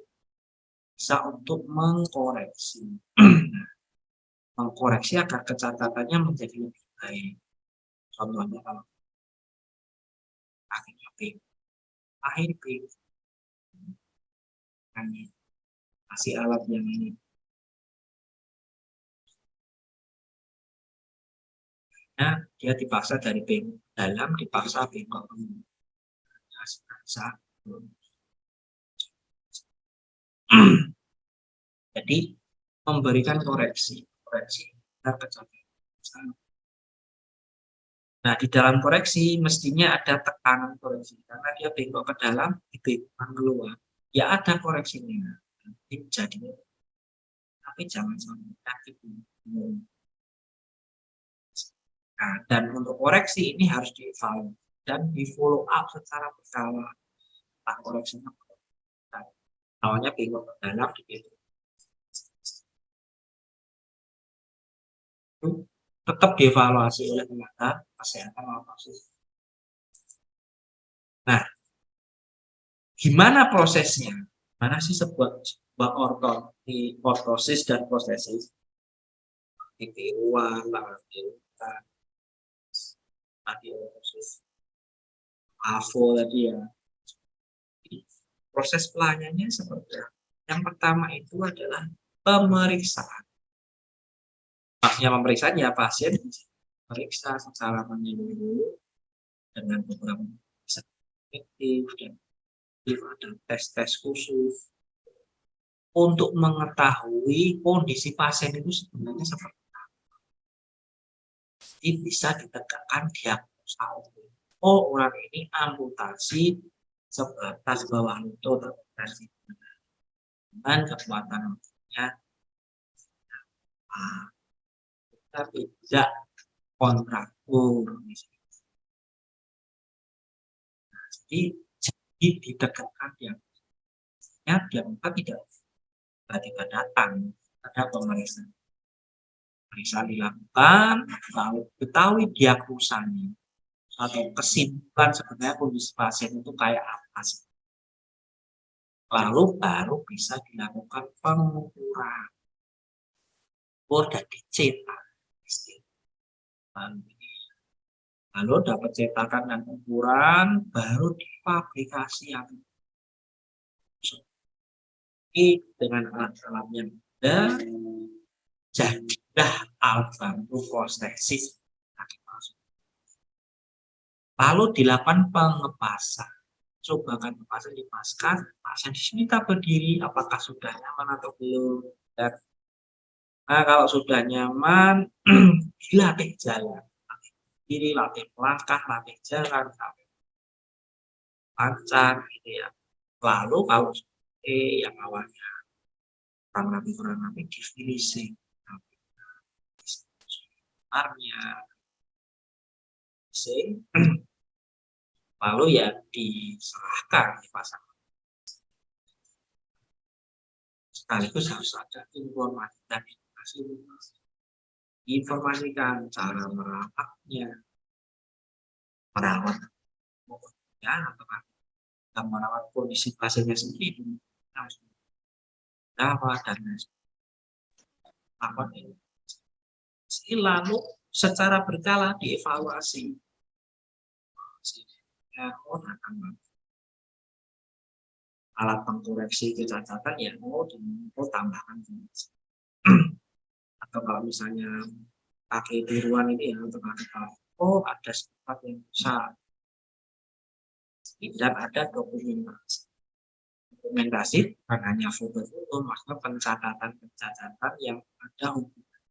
bisa untuk mengkoreksi. Mengkoreksi agar kecatatannya menjadi lebih baik. Contohnya kalau akhirnya B, akhir B, kasih alat yang ini. Nah, dia dipaksa dari bengkok dalam, dipaksa bengkok kemudian. Jadi memberikan koreksi dan kecacatan. Nah, di dalam koreksi mestinya ada tekanan koreksi karena dia bengkok ke dalam, dibengkokkan keluar. Ya ada koreksinya. Jadi, tapi jangan sampai sakit. Nah, dan untuk koreksi ini harus dievaluasi dan di follow up secara berkala. Nah, koreksinya awalnya bengkok ke dalam, tetap dievaluasi oleh tenaga kesehatan ortosis. Nah, gimana prosesnya? Mana sih sebuah ortosis dan prostesis? Tiruan, ortosis, AVO tadi ya. Proses pelayanannya seperti apa? Yang pertama itu adalah pemeriksaan. Maksudnya pemeriksaan ya pasien periksa secara menyeluruh dengan beberapa efektif dan ada tes-tes khusus untuk mengetahui kondisi pasien itu sebenarnya seperti apa. Jadi bisa ditegakkan diagnosa. Oh, orang ini amputasi sebatas bawah lutut dengan kekuatan ototnya kita tidak kontraktur. Jadi didekatkan dia tidak tiba-tiba datang, ada pemeriksaan dilakukan, lalu ketahui diagnosanya atau kesimpulan sebenarnya kondisi pasien itu kayak apa sih. Lalu baru bisa dilakukan pengukuran. Dan dicetak. Lalu dapat cetakan dan ukuran, baru dipublikasi dengan alat-alat yang ada, jadilah alat bantu prostesis. Lalu dilakukan pengepasan. Coba kan pasien dipaskan, pasien diminta berdiri, apakah sudah nyaman atau belum. Dan, nah, kalau sudah nyaman, dilatih jalan. Diri, latih melangkah, latih jalan, lancar gitu ya. Lalu kalau yang awalnya kurang lebih di finishing, lalu ya diserahkan dipasang. Sekaligus harus ada informasi dan edukasi, informasikan cara merawatnya, merawat ya, atau merawat kondisi pasiennya sendiri, apa dan apa ini. Lalu secara berkala dievaluasi. Alat pengkoreksi kecacatan ya mau tambahkan. Atau kalau misalnya kaki tiruan ini ya untuk ada sifat yang besar. Dan ada dokumentasi bukan hanya foto-foto, maksudnya pencatatan yang ada hubungan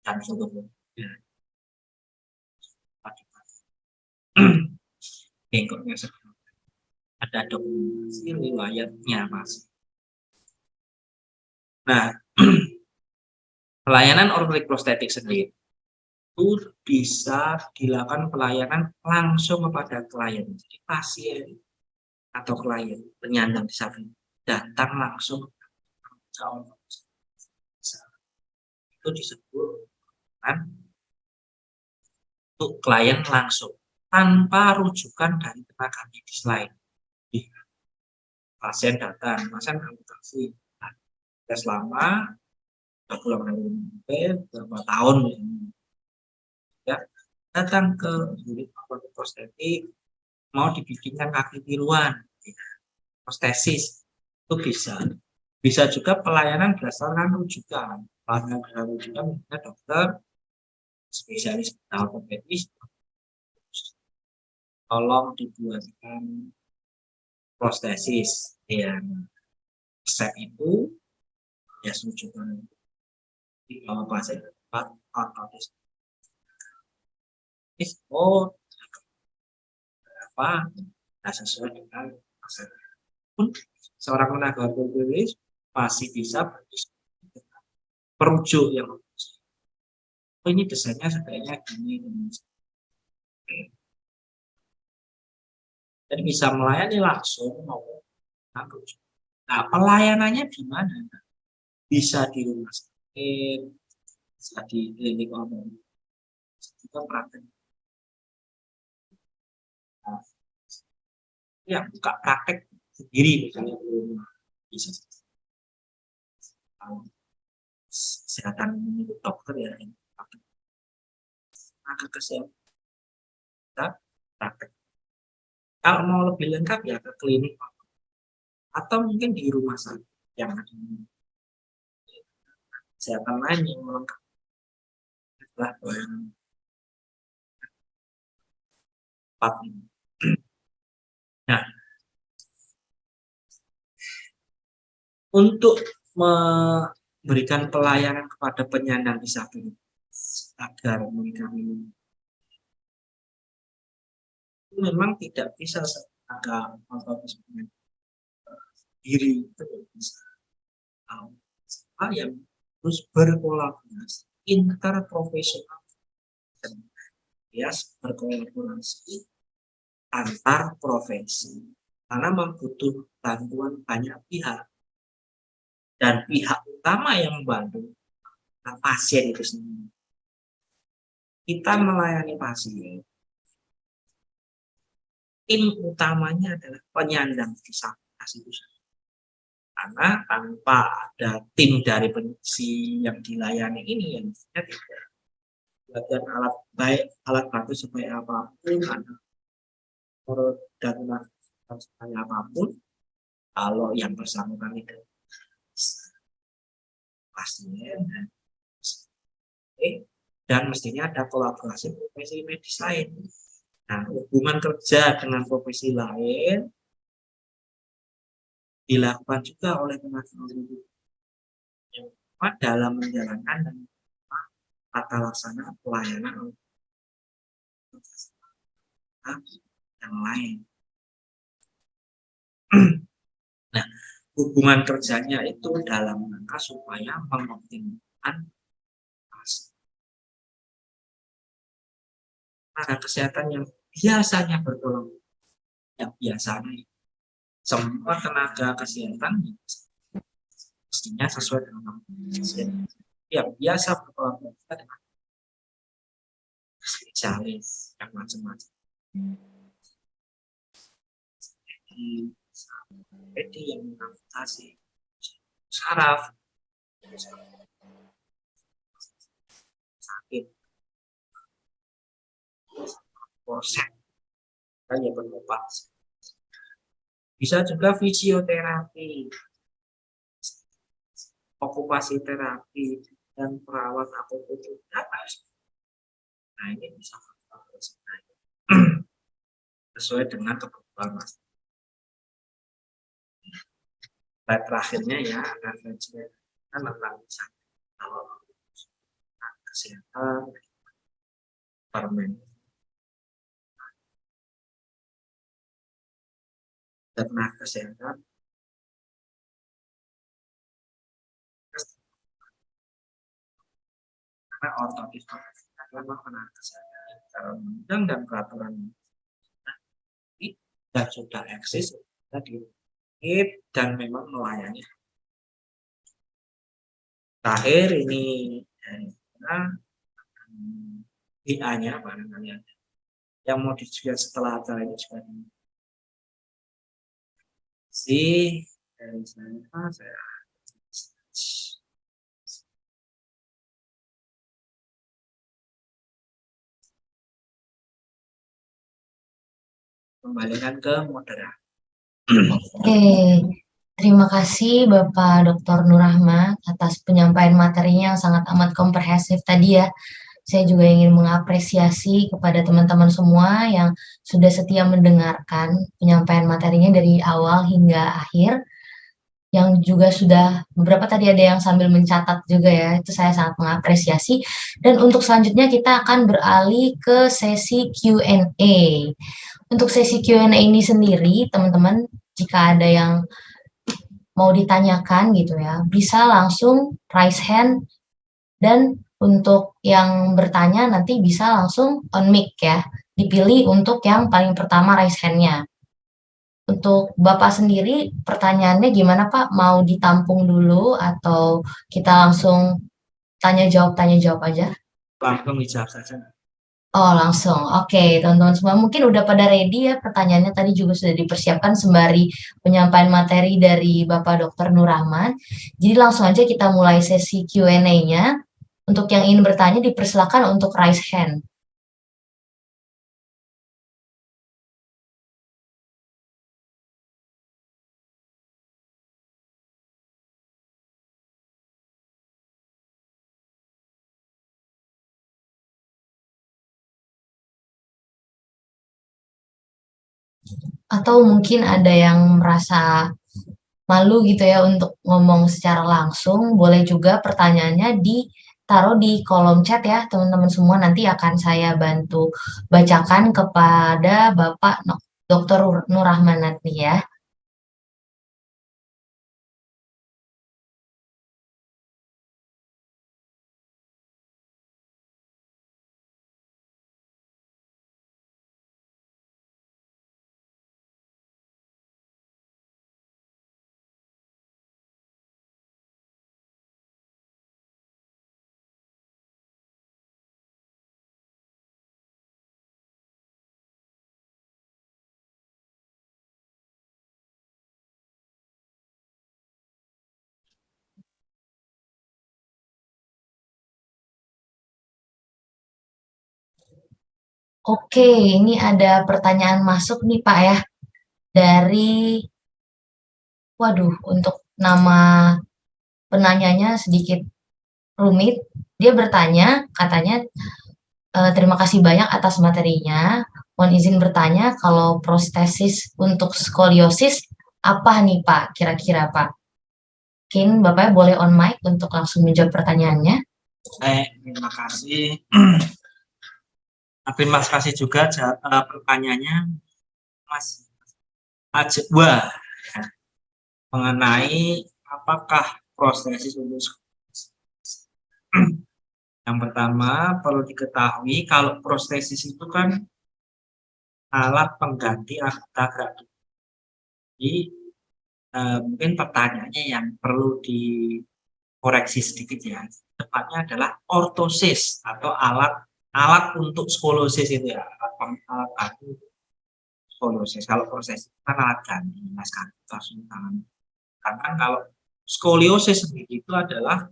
dan foto-foto. Bengkoknya ada dokumentasi riwayatnya mas. Nah, pelayanan ortopedik prostetik sendiri itu bisa dilakukan pelayanan langsung kepada klien. Jadi pasien atau klien penyandang disabilitas datang langsung itu disebut kan untuk klien langsung tanpa rujukan dari tenaga medis lain. Pasien datang, pasien amputasi, selama berapa tahun ya, datang ke unit prostetik mau dibikinkan kaki tiruan, prostesis itu bisa juga pelayanan berdasarkan rujukan. Pelayanan berdasarkan rujukan misalnya dokter spesialis ortopedis tolong dibuatkan prostesis yang resep itu ya rujukan di bawah pasien ortopedis. Apa sesuai dengan resep. Pun seorang tenaga ortopedis masih bisa perujuk yang ini desainnya sebenarnya gini. Dan bisa melayani langsung maupun rujuk. Nah, pelayanannya di mana? Bisa di rumah sakit, bisa di klinik umum, juga praktek. Nah, ya buka praktek sendiri misalnya di rumah bisa. Kesehatan dokter ya, agak kesehatan praktek. Kalau mau lebih lengkap ya ke klinik atau mungkin di rumah sakit yang ada kesehatan lain yang melengkapi. Nah, untuk memberikan pelayanan kepada penyandang disabilitas agar mereka minum. Itu memang tidak bisa agak diri itu bisa. Apa yang harus berkolaborasi interprofesional dan ya berkolaborasi antar profesi karena membutuhkan bantuan banyak pihak dan pihak utama yang membantu pasien itu sendiri. Kita melayani pasien, tim utamanya adalah penyandang disabilitas itu sendiri. Karena tanpa ada tim dari si yang dilayani ini yang tidak bagian alat baik alat bantu sebaik apapun ada dan sebaik apapun kalau yang bersangkutan itu pasien dan mestinya ada kolaborasi profesi medis lain. Nah, hubungan kerja dengan profesi lain dilakukan juga oleh tenaga medis yang dalam menjalankan dan tata laksana pelayanan yang lain. Nah, hubungan kerjanya itu dalam rangka supaya mengoptimalkan tenaga kesehatan yang biasanya bertolong, yang biasanya semua tenaga kesehatan mestinya sesuai dengan yang biasa berkolaborasi dengan spesialis yang macam-macam. Jadi yang mengatasi saraf sakit proses hanya berobat. Bisa juga fisioterapi, okupasi terapi dan perawat akupuntur. Nah ini bisa sesuai dengan kebutuhan mas. Slide terakhirnya ya referensinya kan tentang kalau kesehatan permen tenaga kesehatan karena ortopis adalah tenaga kesehatan secara undang dan peraturan dan sudah eksis tadi dan memang melayani. Terakhir ini BA-nya barangkali yang mau dijual setelah acara ini juga dari saya kembalikan ke moderator. Oke, terima kasih Bapak Dr. Nur Rahmat atas penyampaian materinya yang sangat amat komprehensif tadi ya. Saya juga ingin mengapresiasi kepada teman-teman semua yang sudah setia mendengarkan penyampaian materinya dari awal hingga akhir. Yang juga sudah beberapa tadi ada yang sambil mencatat juga ya, itu saya sangat mengapresiasi. Dan untuk selanjutnya kita akan beralih ke sesi Q&A. Untuk sesi Q&A ini sendiri, teman-teman, jika ada yang mau ditanyakan gitu ya, bisa langsung raise hand dan untuk yang bertanya nanti bisa langsung on mic ya, dipilih untuk yang paling pertama raise hand-nya. Untuk Bapak sendiri, pertanyaannya gimana Pak? Mau ditampung dulu atau kita langsung tanya jawab aja? Langsung dijawab saja. Oh, langsung. Oke, teman-teman semua mungkin udah pada ready ya pertanyaannya tadi juga sudah dipersiapkan sembari penyampaian materi dari Bapak Dr. Nur Rahman. Jadi langsung aja kita mulai sesi Q&A-nya. Untuk yang ingin bertanya dipersilakan untuk raise hand. Atau mungkin ada yang merasa malu gitu ya untuk ngomong secara langsung, boleh juga pertanyaannya taruh di kolom chat ya teman-teman semua, nanti akan saya bantu bacakan kepada Bapak Dr. Nur Rahman nanti ya. Oke, ini ada pertanyaan masuk nih Pak ya, dari, waduh, untuk nama penanyanya sedikit rumit. Dia bertanya, katanya, terima kasih banyak atas materinya. Mohon izin bertanya, kalau prostesis untuk skoliosis apa nih Pak, kira-kira Pak? Mungkin Bapak boleh on mic untuk langsung menjawab pertanyaannya. Terima kasih. Terima kasih juga pertanyaannya Mas Ajwa mengenai apakah prostesis untuk yang pertama perlu diketahui kalau prostesis itu kan alat pengganti anggota gerak tubuh. Jadi mungkin pertanyaannya yang perlu dikoreksi sedikit ya. Tepatnya adalah ortosis atau alat untuk skoliosis itu ya, alat bantu skoliosis. Kalau proses kan alat ganti, mas kan, tangan. Karena kalau skoliosis sendiri itu adalah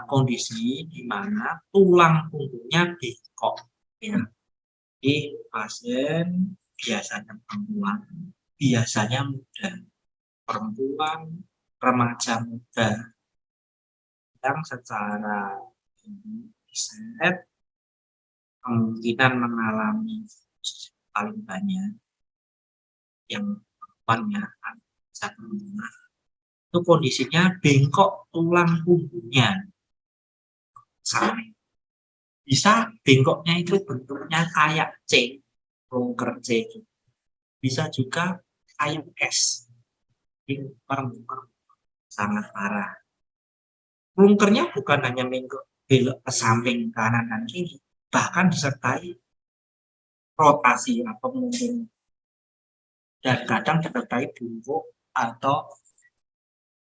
kondisi di mana tulang punggungnya bengkok. Ya. Jadi pasien biasanya perempuan, biasanya muda, perempuan, remaja muda yang secara riset kemungkinan mengalami paling banyak yang perempuannya satu rumah itu kondisinya bengkok tulang punggungnya sampai bisa bengkoknya itu bentuknya kayak C, longker C, bisa juga kayak S, longker sangat parah. Longkernya bukan hanya bengkok belok ke samping kanan dan kiri, bahkan disertai rotasi atau mungkin dan kadang disertai bungkuk atau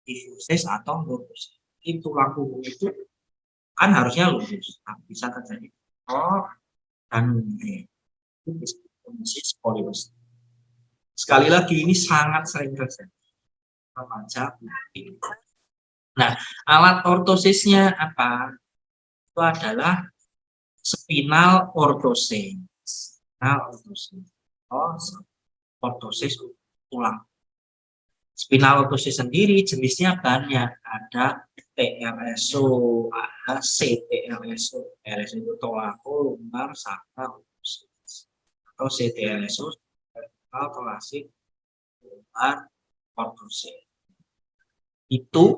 difusis atau lurus. Ini tulang punggung itu kan harusnya lurus, tapi bisa terjadi dan itu kondisi skoliosis. Sekali lagi ini sangat sering terjadi remaja. Nah, alat ortosisnya apa? Itu adalah spinal ortosis. Spinal ortosis. Oh, ortosis tulang. Spinal ortosis sendiri jenisnya banyak. Ada TRSO, ada CTRSO. TRSO itu tolako, lumbar, sakral, atau CTRSO, thoracic, lumbar, ortosis. Itu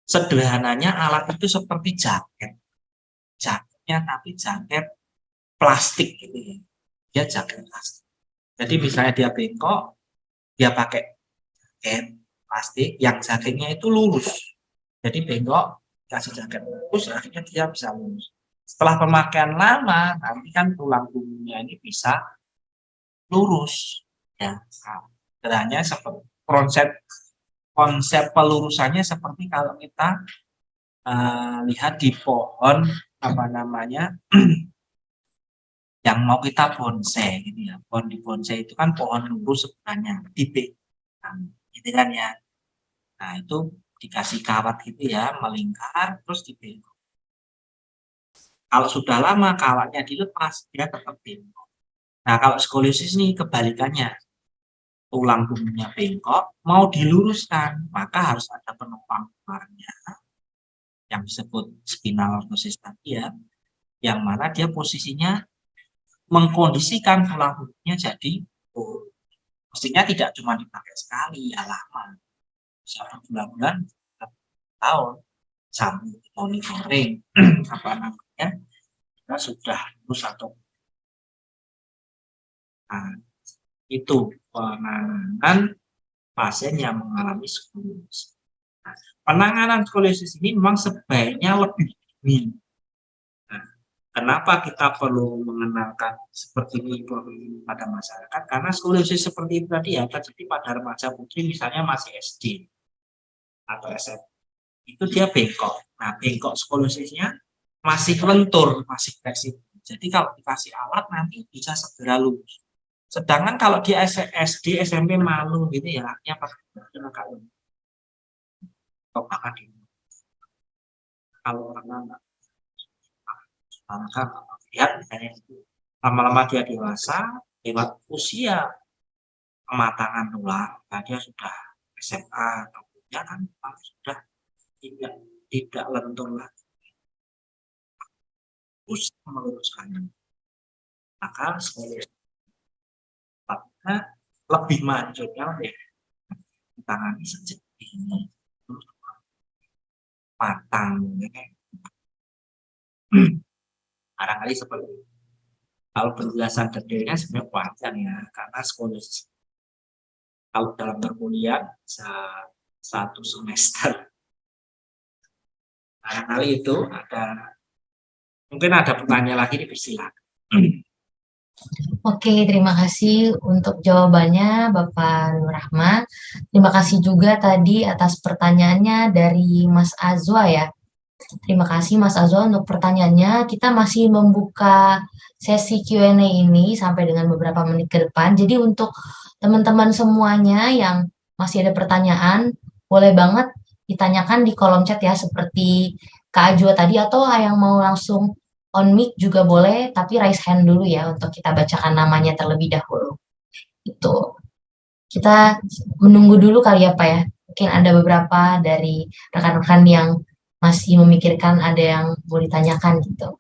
sederhananya alat itu seperti jaket. Jaketnya tapi jaket plastik gitu ya. Dia jaket plastik. Jadi misalnya dia bengkok, dia pakai jaket plastik yang jaketnya itu lurus. Jadi bengkok, kasih jaket lurus, akhirnya dia bisa lurus. Setelah pemakaian lama, nanti kan tulang punggungnya ini bisa lurus. Ya, nah, seperti konsep pelurusannya seperti kalau kita lihat di pohon apa namanya yang mau kita bonsai gitu ya. Pohon di bonsai itu kan pohon lurus sebenarnya di gitu kan ya. Nah, itu dikasih kawat gitu ya, melingkar terus dibengkok. Kalau sudah lama kawatnya dilepas, dia tetap bengkok. Nah, kalau skoliosis ini kebalikannya. Tulang punggungnya bengkok, mau diluruskan, maka harus ada penopang luarnya yang disebut spinal orthosis tadi ya, yang mana dia posisinya mengkondisikan tulang punggungnya jadi mestinya tidak cuma dipakai sekali ya lama, bisa berbulan-bulan tahun sambil monitoring apa namanya kita sudah lulus atau nah, itu penanganan pasien yang mengalami skoliosis. Nah, penanganan skoliosis ini memang sebaiknya lebih dini. Nah, kenapa kita perlu mengenalkan seperti ini pada masyarakat? Karena skoliosis seperti itu tadi ya terjadi pada remaja putri misalnya masih SD atau SMP. Itu dia bengkok. Nah, bengkok skoliosis-nya masih lentur, masih fleksibel. Jadi kalau dikasih alat nanti bisa segera lulus. Sedangkan kalau di SD, SMP malu gitu ya, artinya pakai bahkan kalau orang nggak lihat misalnya itu lama-lama dia dewasa lewat usia kematangan tulang, nah dia sudah SMA atau kuliah kan sudah tidak lentur lagi, terus meluruskan maka sebenarnya lebih manjurnya ya ditangani sejak dini terus matang barangkali seperti itu. Kalau penjelasan detailnya sebenarnya panjang ya karena skoliosis kalau dalam berkuliah bisa 1 semester. Barangkali itu mungkin ada pertanyaan lagi dipersilakan. Oke, terima kasih untuk jawabannya Bapak Nur Rahmat. Terima kasih juga tadi atas pertanyaannya dari Mas Azwa ya. Terima kasih Mas Azwa untuk pertanyaannya. Kita masih membuka sesi Q&A ini sampai dengan beberapa menit ke depan. Jadi untuk teman-teman semuanya yang masih ada pertanyaan, boleh banget ditanyakan di kolom chat ya, seperti Kak Ajwa tadi, atau yang mau langsung on mic juga boleh, tapi raise hand dulu ya untuk kita bacakan namanya terlebih dahulu. Itu. Kita menunggu dulu kali ya Pak ya. Mungkin ada beberapa dari rekan-rekan yang masih memikirkan ada yang mau ditanyakan gitu.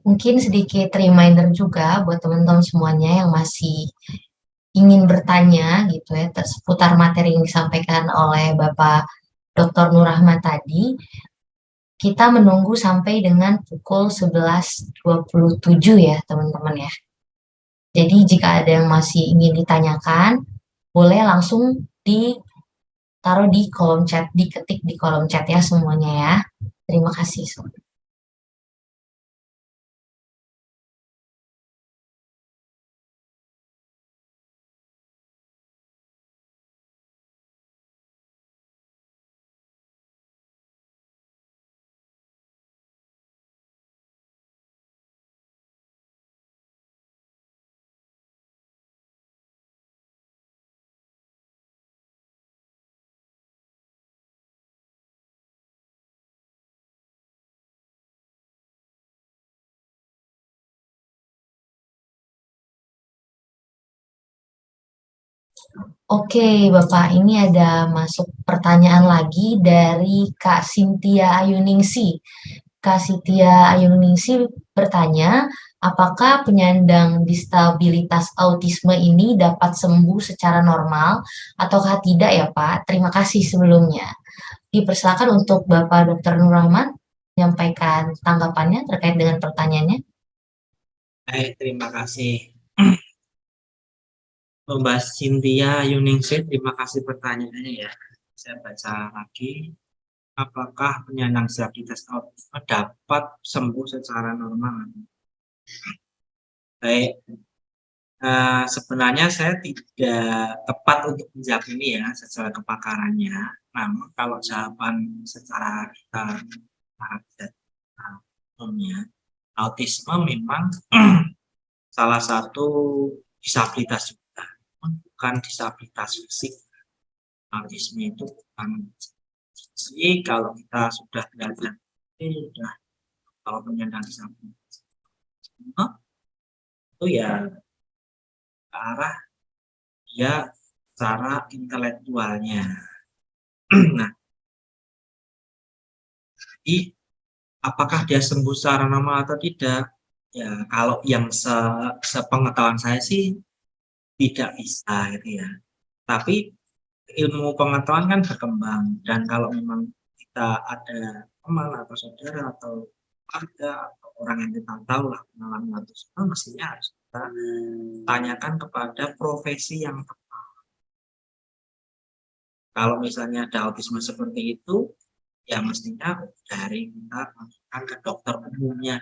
Mungkin sedikit reminder juga buat teman-teman semuanya yang masih ingin bertanya gitu ya seputar materi yang disampaikan oleh Bapak Dr. Nur Rahmat tadi, kita menunggu sampai dengan pukul 11.27 ya teman-teman ya. Jadi jika ada yang masih ingin ditanyakan, boleh langsung ditaruh di kolom chat, diketik di kolom chat ya semuanya ya. Terima kasih. Oke, Bapak, ini ada masuk pertanyaan lagi dari Kak Cynthia Ayuningsi. Kak Cynthia Ayuningsi bertanya, apakah penyandang disabilitas autisme ini dapat sembuh secara normal ataukah tidak ya, Pak? Terima kasih sebelumnya. Dipersilakan untuk Bapak Dr. Nur Rahman menyampaikan tanggapannya terkait dengan pertanyaannya. Baik, terima kasih. Mbak Cynthia Yuningsih, terima kasih pertanyaannya ya. Saya baca lagi, apakah penyandang disabilitas autisme dapat sembuh secara normal? Baik, sebenarnya saya tidak tepat untuk menjawab ini ya secara kepakarannya. Namun kalau jawaban secara kita umumnya, autisme memang salah satu disabilitas juga. bukan disabilitas fisik. Autisme itu bukan fisik. Kalau kita sudah belajar, sudah kalau penyandang disabilitas itu ya ke arah dia secara intelektualnya. Nah, jadi apakah dia sembuh secara normal atau tidak? Ya, kalau yang sepengetahuan saya sih tidak bisa gitu ya. Tapi ilmu pengetahuan kan berkembang, dan kalau memang kita ada teman atau saudara atau keluarga atau orang yang kita tahu lah mengalami autisme, mestinya harus kita tanyakan kepada profesi yang tepat. Kalau misalnya ada autisme seperti itu, ya mestinya dari kita masukkan ke dokter umumnya.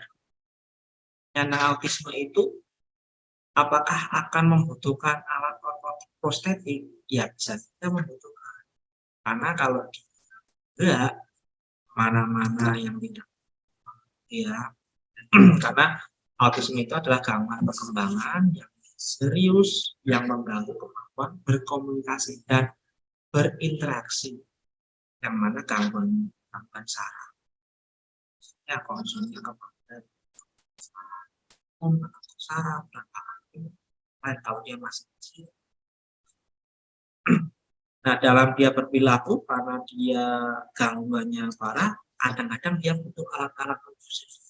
Karena autisme itu apakah akan membutuhkan alat ortotik prostetik? Ya bisa saja membutuhkan. Karena kalau tidak, mana-mana yang tidak ya. Karena autisme itu adalah gangguan perkembangan yang serius yang mengganggu kemampuan berkomunikasi dan berinteraksi, yang mana gangguan saraf ya konsumsi kepada saraf dan lain kalau dia masih kecil. Nah, dalam dia berperilaku karena dia gangguannya parah, kadang-kadang dia butuh alat-alat khusus.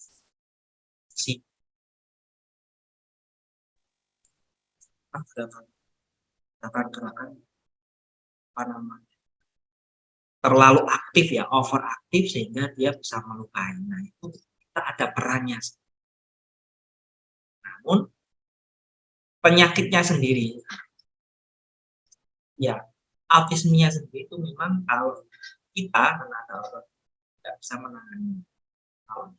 Gerakan-gerakan apa namanya, terlalu aktif ya, overaktif sehingga dia bisa melukai. Nah, itu kita ada perannya. Namun penyakitnya sendiri, ya autismenya sendiri itu memang kalau kita tidak bisa menangani. Kalau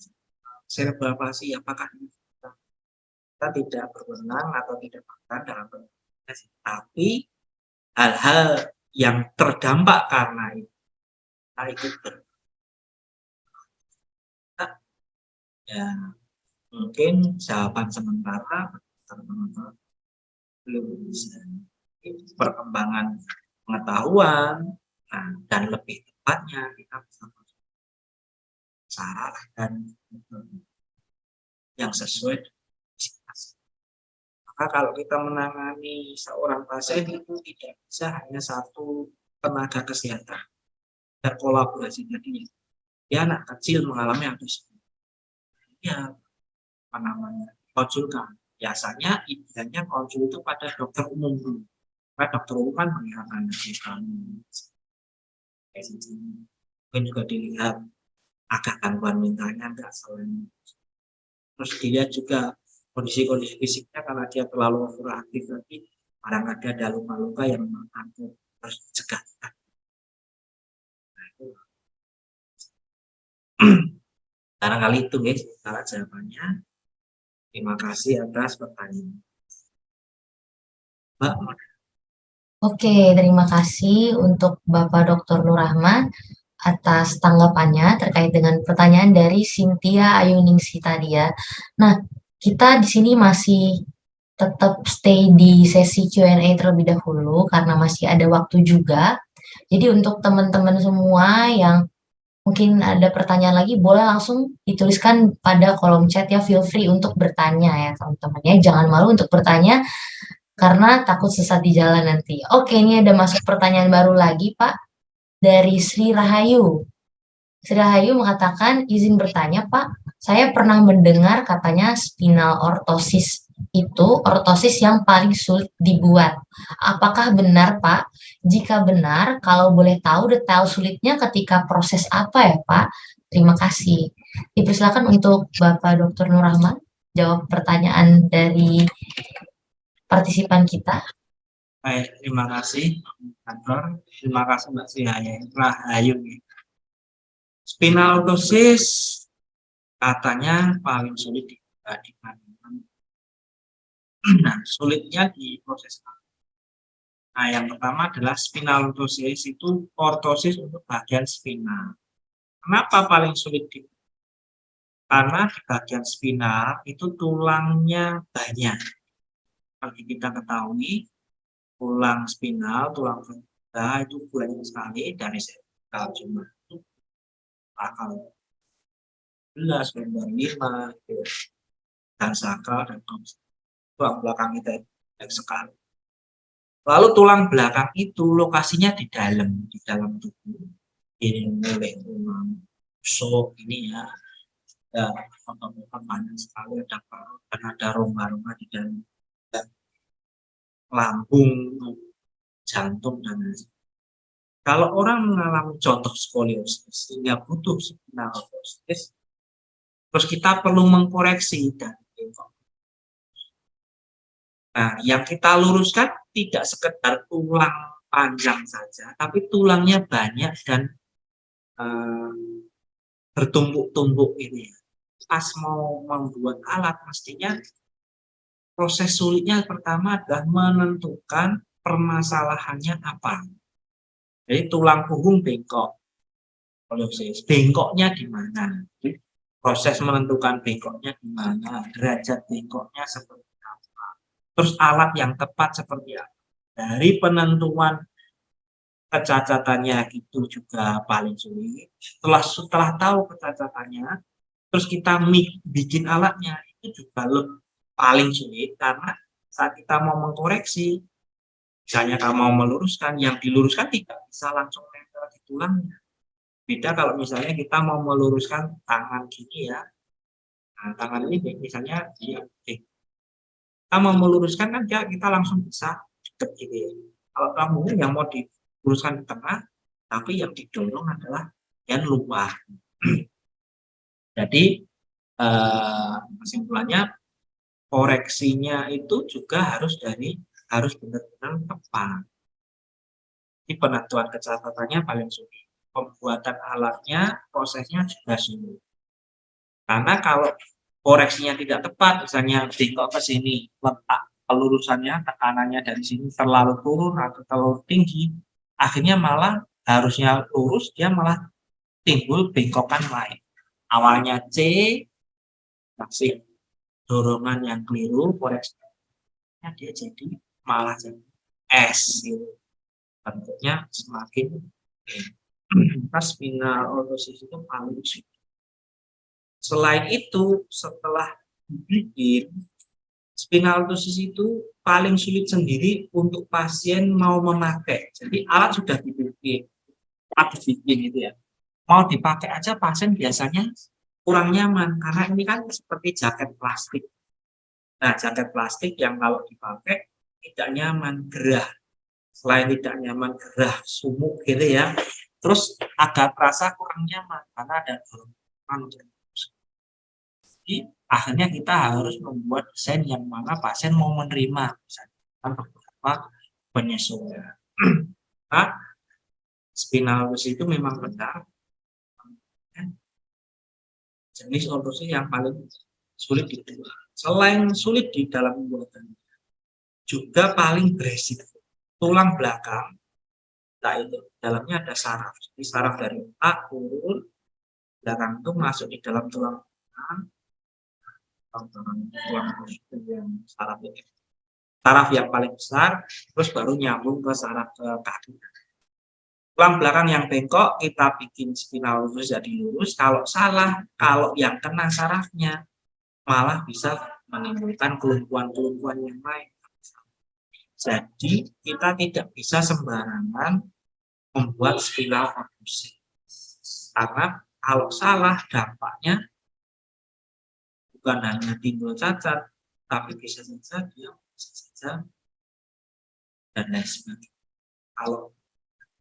cerebral palsy, apakah kita tidak berwenang atau tidak berperan dalam komunikasi, tapi hal-hal yang terdampak karena itu, ya mungkin jawaban sementara teman-teman belum bisa. Perkembangan pengetahuan, nah, dan lebih tepatnya kita bisa cara dan yang sesuai dengan situasi. Maka kalau kita menangani seorang pasien itu tidak bisa hanya satu tenaga kesehatan, berkolaborasi. Jadi dia anak kecil mengalami autisme, ya apa namanya, konsulkan. Biasanya idealnya konsul itu pada dokter umum dulu. Karena dokter umum kan melihat anak mungkin juga dilihat agak gangguan mentalnya enggak selain. Terus dilihat juga kondisi-kondisi fisiknya, karena dia terlalu overaktif lagi, barangkali ada luka-luka yang harus dicegah. Barangkali itu guys cara jawabannya. Terima kasih atas pertanyaan. Mbak. Oke, terima kasih untuk Bapak Dr. Nur Rahman atas tanggapannya terkait dengan pertanyaan dari Cynthia Ayuningsi tadi ya. Nah, kita di sini masih tetap stay di sesi Q&A terlebih dahulu karena masih ada waktu juga. Jadi untuk teman-teman semua yang mungkin ada pertanyaan lagi, boleh langsung dituliskan pada kolom chat ya, feel free untuk bertanya ya teman-teman ya. Jangan malu untuk bertanya karena takut sesat di jalan nanti. Oke, ini ada masuk pertanyaan baru lagi, Pak, dari Sri Rahayu. Sri Rahayu mengatakan, izin bertanya, Pak, saya pernah mendengar katanya spinal ortosis itu ortosis yang paling sulit dibuat. Apakah benar, Pak? Jika benar, kalau boleh tahu detail sulitnya ketika proses apa ya, Pak? Terima kasih. Dipersilakan untuk Bapak Dr. Nur Rahman jawab pertanyaan dari partisipan kita. Baik, terima kasih kantor. Terima kasih Mbak Sri Rahayu. Spinal ortosis katanya paling sulit dibandingkan. Nah, sulitnya di proses apa? Nah, yang pertama adalah spinal ortosis itu ortosis untuk bagian spinal. Kenapa paling sulit di? Karena di bagian spinal itu tulangnya banyak. Seperti kita ketahui, tulang spinal, tulang vertebra itu banyak sekali dari servikal cuma itu akal 11, lumbar 5, dan sakral dan tulang belakang kita banyak sekali. Lalu tulang belakang itu lokasinya di dalam tubuh. Ini mulai tulang rusuk ini ya, ada otot-otot banyak sekali, ada perut dan ada rongga-rongga di dalam lambung, jantung dan lain-lain. Kalau orang mengalami contoh skoliosis sehingga butuh spinal orthosis, terus kita perlu mengkoreksi dan nah, yang kita luruskan tidak sekedar tulang panjang saja, tapi tulangnya banyak dan bertumpuk-tumpuk ini. Pas mau membuat alat, mestinya proses sulitnya pertama adalah menentukan permasalahannya apa. Jadi tulang punggung bengkok, bengkoknya di mana? Proses menentukan bengkoknya di mana, derajat bengkoknya seperti apa, terus alat yang tepat seperti apa. Dari penentuan kecacatannya itu juga paling sulit. Setelah tahu kecacatannya, terus kita bikin alatnya itu juga paling sulit karena saat kita mau mengkoreksi, misalnya kamu mau meluruskan, yang diluruskan tidak bisa langsung nempel di tulangnya. Beda kalau misalnya kita mau meluruskan tangan gini ya, nah, tangan ini misalnya kita mau meluruskan kan kita langsung bisa deket gitu ya. Kalau kamu yang mau diluruskan di tengah, tapi yang didorong adalah yang luar. Jadi kesimpulannya koreksinya itu juga harus benar-benar tepat. Jadi penentuan kecapatannya paling sulit. Pembuatan alatnya, prosesnya juga sulit. Karena kalau koreksinya tidak tepat, misalnya bengkok ke sini, letak pelurusannya, tekanannya dari sini terlalu turun atau terlalu tinggi, akhirnya malah harusnya lurus, dia malah timbul bengkokan lain. Awalnya C, kasih dorongan yang keliru, koreksinya dia jadi malah jadi S. Gitu. Bentuknya semakin spinal orthosis itu paling sulit. Selain itu, setelah dibikin, spinal orthosis itu paling sulit sendiri untuk pasien mau memakai. Jadi alat sudah dibikin, gitu ya. Mau dipakai aja pasien biasanya kurang nyaman karena ini kan seperti jaket plastik. Nah, jaket plastik yang kalau dipakai tidak nyaman, gerah. Selain tidak nyaman, gerah, sumuk gitu ya. Terus agak terasa kurang nyaman karena ada dorongan untuk jadi akhirnya kita harus membuat desain yang mana pasien mau menerima, misalnya beberapa penyesuaian. Nah, spinal orthosis itu memang benar jenis ortosis yang paling sulit dibuat. Selain sulit di dalam pembuatan, juga paling beresiko. Tulang belakang, nah itu dalamnya ada saraf. Jadi saraf dari otak turun, belakang itu masuk di dalam tulang belakang, tulang yang saraf ini. Saraf yang paling besar, terus baru nyambung ke saraf ke kaki. Tulang belakang yang bengkok, kita bikin spinal lurus jadi lurus. Kalau salah, kalau yang kena sarafnya, malah bisa menimbulkan kelumpuhan-kelumpuhan yang lain. Jadi, kita tidak bisa sembarangan membuat spinal orthosis. Karena kalau salah, dampaknya bukan hanya timbul cacat, tapi bisa saja dia bisa saja dan lain sebagainya. Kalau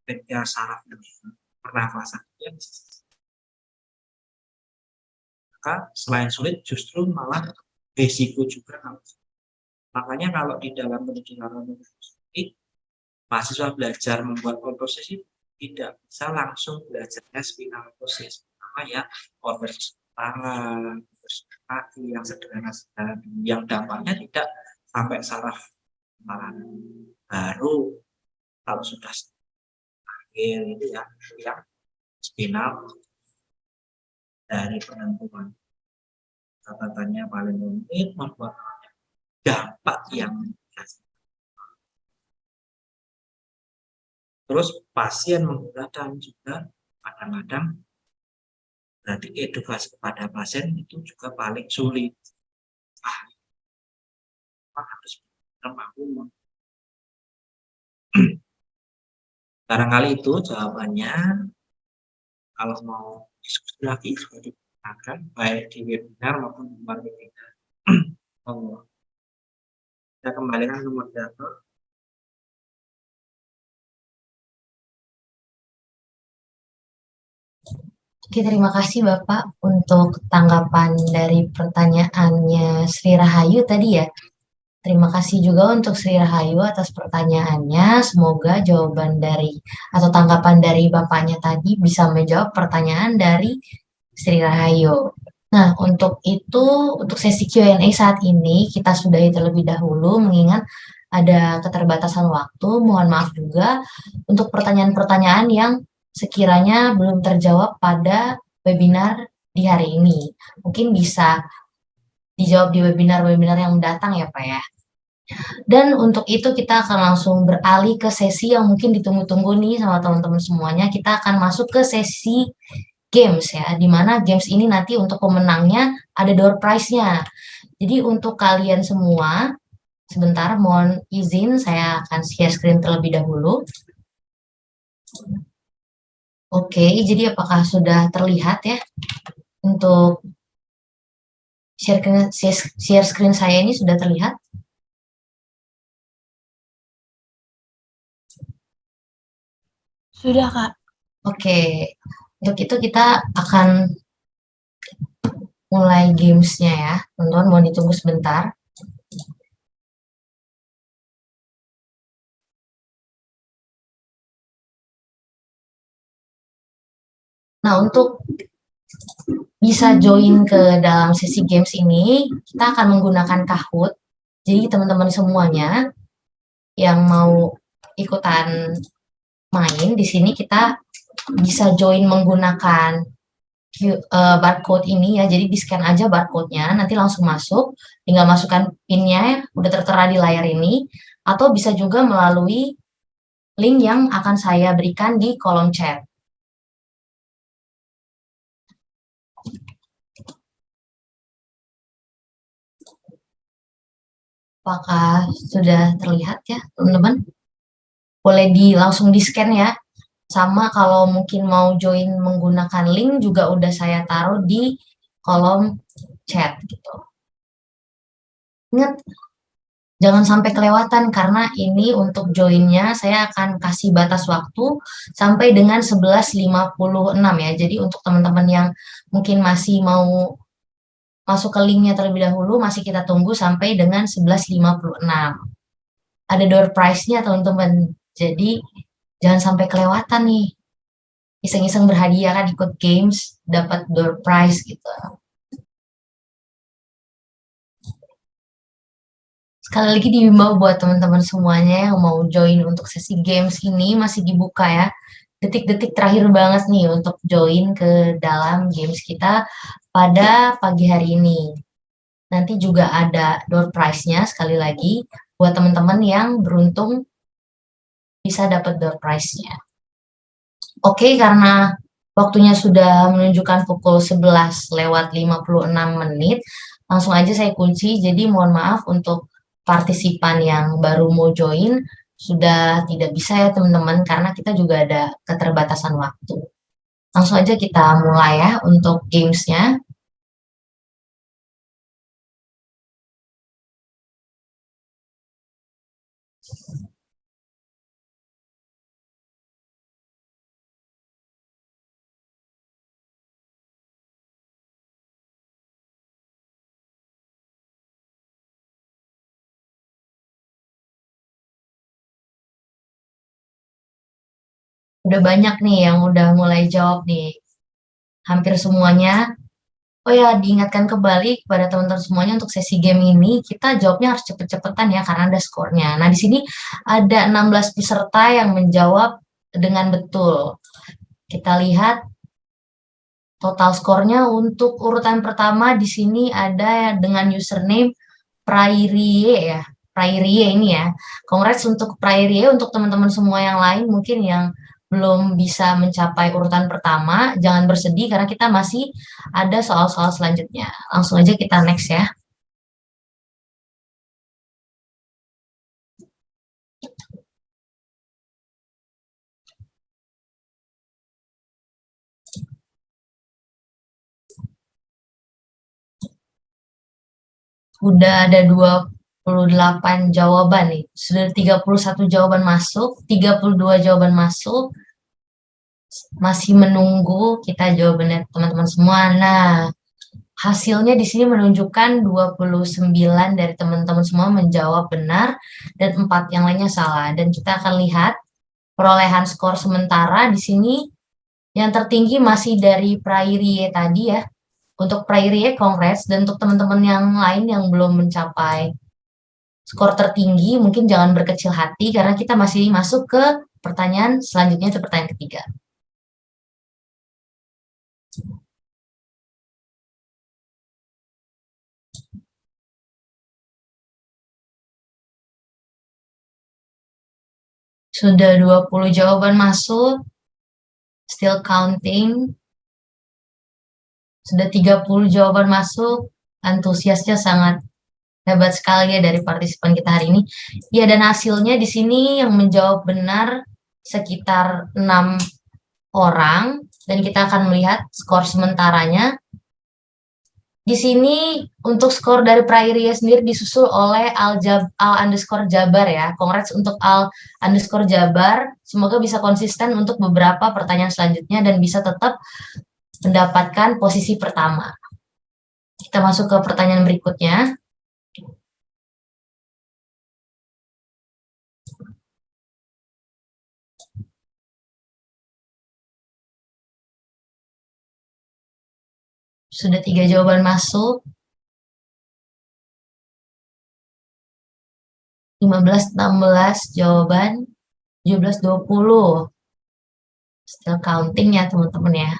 ketika saraf pernafasan dia bisa. Maka selain sulit justru malah risiko juga. Makanya kalau di dalam pendidikan ortosis mahasiswa belajar membuat ortosis itu tidak bisa langsung belajarnya spinal ortosis. Pertama ya ortosis tangan, ortosis kaki yang sederhana yang dampaknya tidak sampai saraf tangan. Baru kalau sudah akhir itu ya yang spinal dari penentuan catatannya paling rumit membuat dampak yang Terus pasien menggunakan juga kadang-kadang berarti edukasi kepada pasien itu juga paling sulit. Harus mampu. Barangkali itu jawabannya. Kalau mau diskusi lagi juga dipergunakan baik di webinar maupun di luar webinar. Kita kembalikan ke moderator. Oke, terima kasih Bapak untuk tanggapan dari pertanyaannya Sri Rahayu tadi ya. Terima kasih juga untuk Sri Rahayu atas pertanyaannya. Semoga jawaban dari atau tanggapan dari Bapaknya tadi bisa menjawab pertanyaan dari Sri Rahayu. Nah, untuk itu, untuk sesi Q&A saat ini kita sudahi terlebih dahulu mengingat ada keterbatasan waktu. Mohon maaf juga untuk pertanyaan-pertanyaan yang sekiranya belum terjawab pada webinar di hari ini. Mungkin bisa dijawab di webinar-webinar yang mendatang ya, Pak ya. Dan untuk itu kita akan langsung beralih ke sesi yang mungkin ditunggu-tunggu nih sama teman-teman semuanya. Kita akan masuk ke sesi games ya, di mana games ini nanti untuk pemenangnya ada door prize-nya. Jadi untuk kalian semua, sebentar mohon izin saya akan share screen terlebih dahulu. Oke, jadi apakah sudah terlihat ya untuk share screen saya ini sudah terlihat? Sudah, Kak. Oke, untuk itu kita akan mulai gamesnya ya. Teman-teman mohon ditunggu sebentar. Nah, untuk bisa join ke dalam sesi games ini, kita akan menggunakan Kahoot. Jadi teman-teman semuanya yang mau ikutan main di sini kita bisa join menggunakan barcode ini ya. Jadi di-scan aja barcode-nya, nanti langsung masuk, tinggal masukkan PIN-nya udah tertera di layar ini, atau bisa juga melalui link yang akan saya berikan di kolom chat. Apakah sudah terlihat ya, teman-teman? Boleh langsung di-scan ya. Sama kalau mungkin mau join menggunakan link juga udah saya taruh di kolom chat gitu. Ingat, jangan sampai kelewatan karena ini untuk joinnya saya akan kasih batas waktu sampai dengan 11.56 ya. Jadi untuk teman-teman yang mungkin masih mau masuk ke linknya terlebih dahulu, masih kita tunggu sampai dengan 11.56. Ada door prize-nya teman-teman. Jadi jangan sampai kelewatan nih. Iseng-iseng berhadiah kan ikut games, dapat door prize gitu. Sekali lagi diimbau buat teman-teman semuanya yang mau join untuk sesi games ini masih dibuka ya. Detik-detik terakhir banget nih untuk join ke dalam games kita pada pagi hari ini. Nanti juga ada door prize-nya sekali lagi buat teman-teman yang beruntung bisa dapat door prize-nya. Oke, karena waktunya sudah menunjukkan pukul 11:56, langsung aja saya kunci. Jadi mohon maaf untuk partisipan yang baru mau join, sudah tidak bisa ya teman-teman, karena kita juga ada keterbatasan waktu. Langsung aja kita mulai ya untuk gamesnya. Udah banyak nih yang udah mulai jawab nih. Hampir semuanya. Oh ya, diingatkan kembali kepada teman-teman semuanya untuk sesi game ini, kita jawabnya harus cepet-cepetan ya, karena ada skornya. Nah, di sini ada 16 peserta yang menjawab dengan betul. Kita lihat total skornya untuk urutan pertama di sini ada dengan username Prairie ya. Prairie ini ya. Congrats untuk Prairie, untuk teman-teman semua yang lain mungkin yang belum bisa mencapai urutan pertama, jangan bersedih karena kita masih ada soal-soal selanjutnya. Langsung aja kita next ya. Udah ada 28 jawaban nih. Sudah 31 jawaban masuk, 32 jawaban masuk. Masih menunggu kita jawabannya teman-teman semua. Nah, hasilnya di sini menunjukkan 29 dari teman-teman semua menjawab benar dan 4 yang lainnya salah. Dan kita akan lihat perolehan skor sementara di sini yang tertinggi masih dari Prairie tadi ya. Untuk Prairie Congress dan untuk teman-teman yang lain yang belum mencapai skor tertinggi mungkin jangan berkecil hati karena kita masih masuk ke pertanyaan selanjutnya, itu pertanyaan ketiga. Sudah 20 jawaban masuk, still counting. Sudah 30 jawaban masuk, antusiasnya sangat hebat sekali ya dari partisipan kita hari ini. Ya, dan hasilnya di sini yang menjawab benar sekitar 6 orang, dan kita akan melihat skor sementaranya. Di sini untuk skor dari Prairie sendiri disusul oleh Al_Jabar ya. Congrats untuk Al_Jabar. Semoga bisa konsisten untuk beberapa pertanyaan selanjutnya dan bisa tetap mendapatkan posisi pertama. Kita masuk ke pertanyaan berikutnya. Sudah 3 jawaban masuk. 15-16 jawaban. 17-20. Still counting ya teman-teman ya.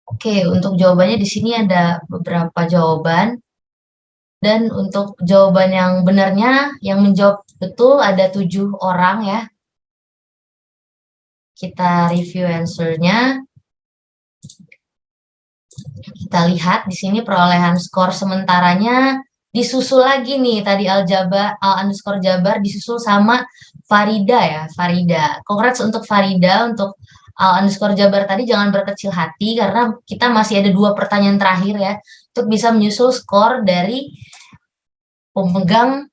Oke, untuk jawabannya di sini ada beberapa jawaban. Dan untuk jawaban yang benarnya, yang menjawab betul ada 7 orang ya. Kita review answer-nya. Kita lihat di sini perolehan skor sementaranya disusul lagi nih. Tadi Al_Jabar disusul sama Farida ya, Farida. Congrats untuk Farida, untuk Al_Jabar tadi jangan berkecil hati karena kita masih ada 2 pertanyaan terakhir ya untuk bisa menyusul skor dari pemegang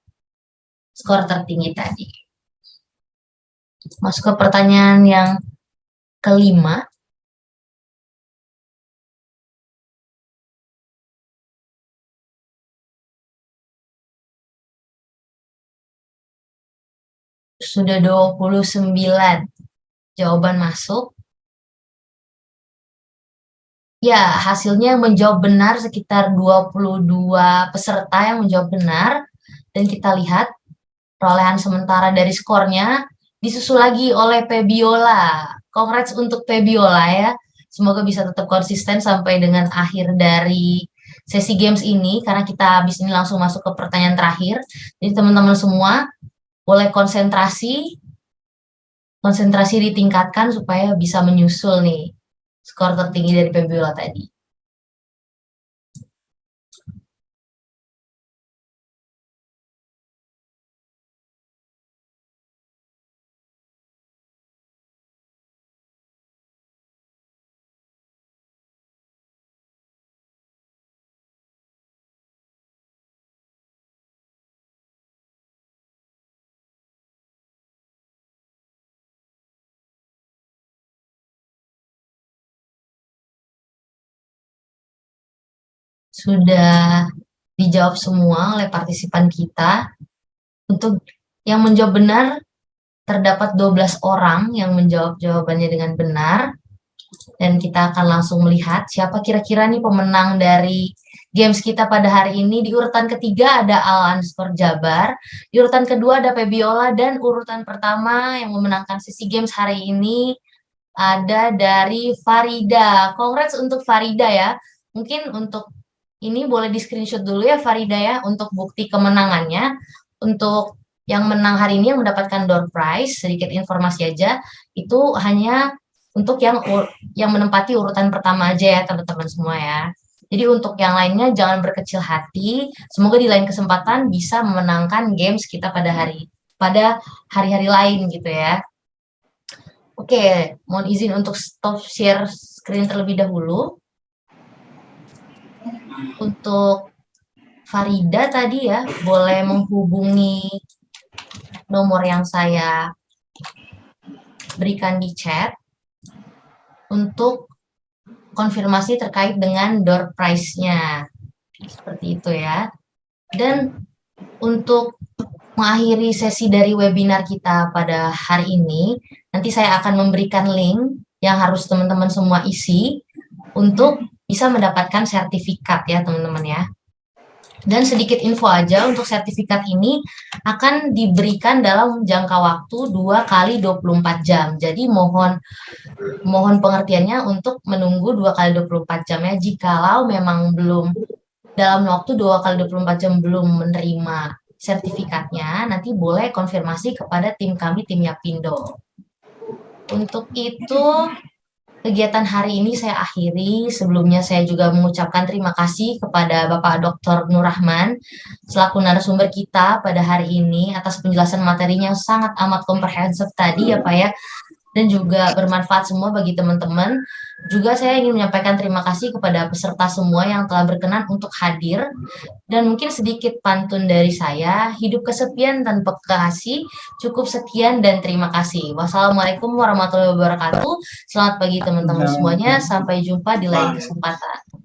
skor tertinggi tadi. Masuk ke pertanyaan yang kelima. Sudah 29 jawaban masuk. Ya, hasilnya yang menjawab benar sekitar 22 peserta yang menjawab benar. Dan kita lihat perolehan sementara dari skornya disusul lagi oleh Febiola. Congrats untuk Febiola ya. Semoga bisa tetap konsisten sampai dengan akhir dari sesi games ini karena kita habis ini langsung masuk ke pertanyaan terakhir. Jadi teman-teman semua boleh konsentrasi ditingkatkan supaya bisa menyusul nih skor tertinggi dari Febiola tadi. Sudah dijawab semua oleh partisipan kita. Untuk yang menjawab benar, terdapat 12 orang yang menjawab jawabannya dengan benar. Dan kita akan langsung melihat siapa kira-kira nih pemenang dari games kita pada hari ini. Di urutan ketiga ada Al_Jabar, di urutan kedua ada Febiola, dan urutan pertama yang memenangkan sesi games hari ini ada dari Farida. Congrats untuk Farida ya. Mungkin untuk ini boleh di screenshot dulu ya Farida ya untuk bukti kemenangannya. Untuk yang menang hari ini yang mendapatkan door prize, sedikit informasi aja, itu hanya untuk yang menempati urutan pertama aja ya teman-teman semua ya. Jadi untuk yang lainnya jangan berkecil hati. Semoga di lain kesempatan bisa memenangkan games kita pada hari-hari lain gitu ya. Oke, mohon izin untuk stop share screen terlebih dahulu. Untuk Farida tadi ya, boleh menghubungi nomor yang saya berikan di chat untuk konfirmasi terkait dengan door prize-nya. Seperti itu ya. Dan untuk mengakhiri sesi dari webinar kita pada hari ini, nanti saya akan memberikan link yang harus teman-teman semua isi untuk bisa mendapatkan sertifikat ya teman-teman ya. Dan sedikit info aja, untuk sertifikat ini akan diberikan dalam jangka waktu 2 kali 24 jam. Jadi mohon pengertiannya untuk menunggu 2 kali 24 jam ya. Jikalau memang belum dalam waktu 2 kali 24 jam belum menerima sertifikatnya, nanti boleh konfirmasi kepada tim kami, tim Yapindo. Untuk itu, kegiatan hari ini saya akhiri. Sebelumnya saya juga mengucapkan terima kasih kepada Bapak Dr. Nur Rahman selaku narasumber kita pada hari ini atas penjelasan materinya yang sangat amat komprehensif tadi ya Pak ya, dan juga bermanfaat semua bagi teman-teman. Juga saya ingin menyampaikan terima kasih kepada peserta semua yang telah berkenan untuk hadir. Dan mungkin sedikit pantun dari saya, hidup kesepian tanpa kekasih, cukup sekian dan terima kasih. Wassalamualaikum warahmatullahi wabarakatuh. Selamat pagi teman-teman semuanya, sampai jumpa di lain kesempatan.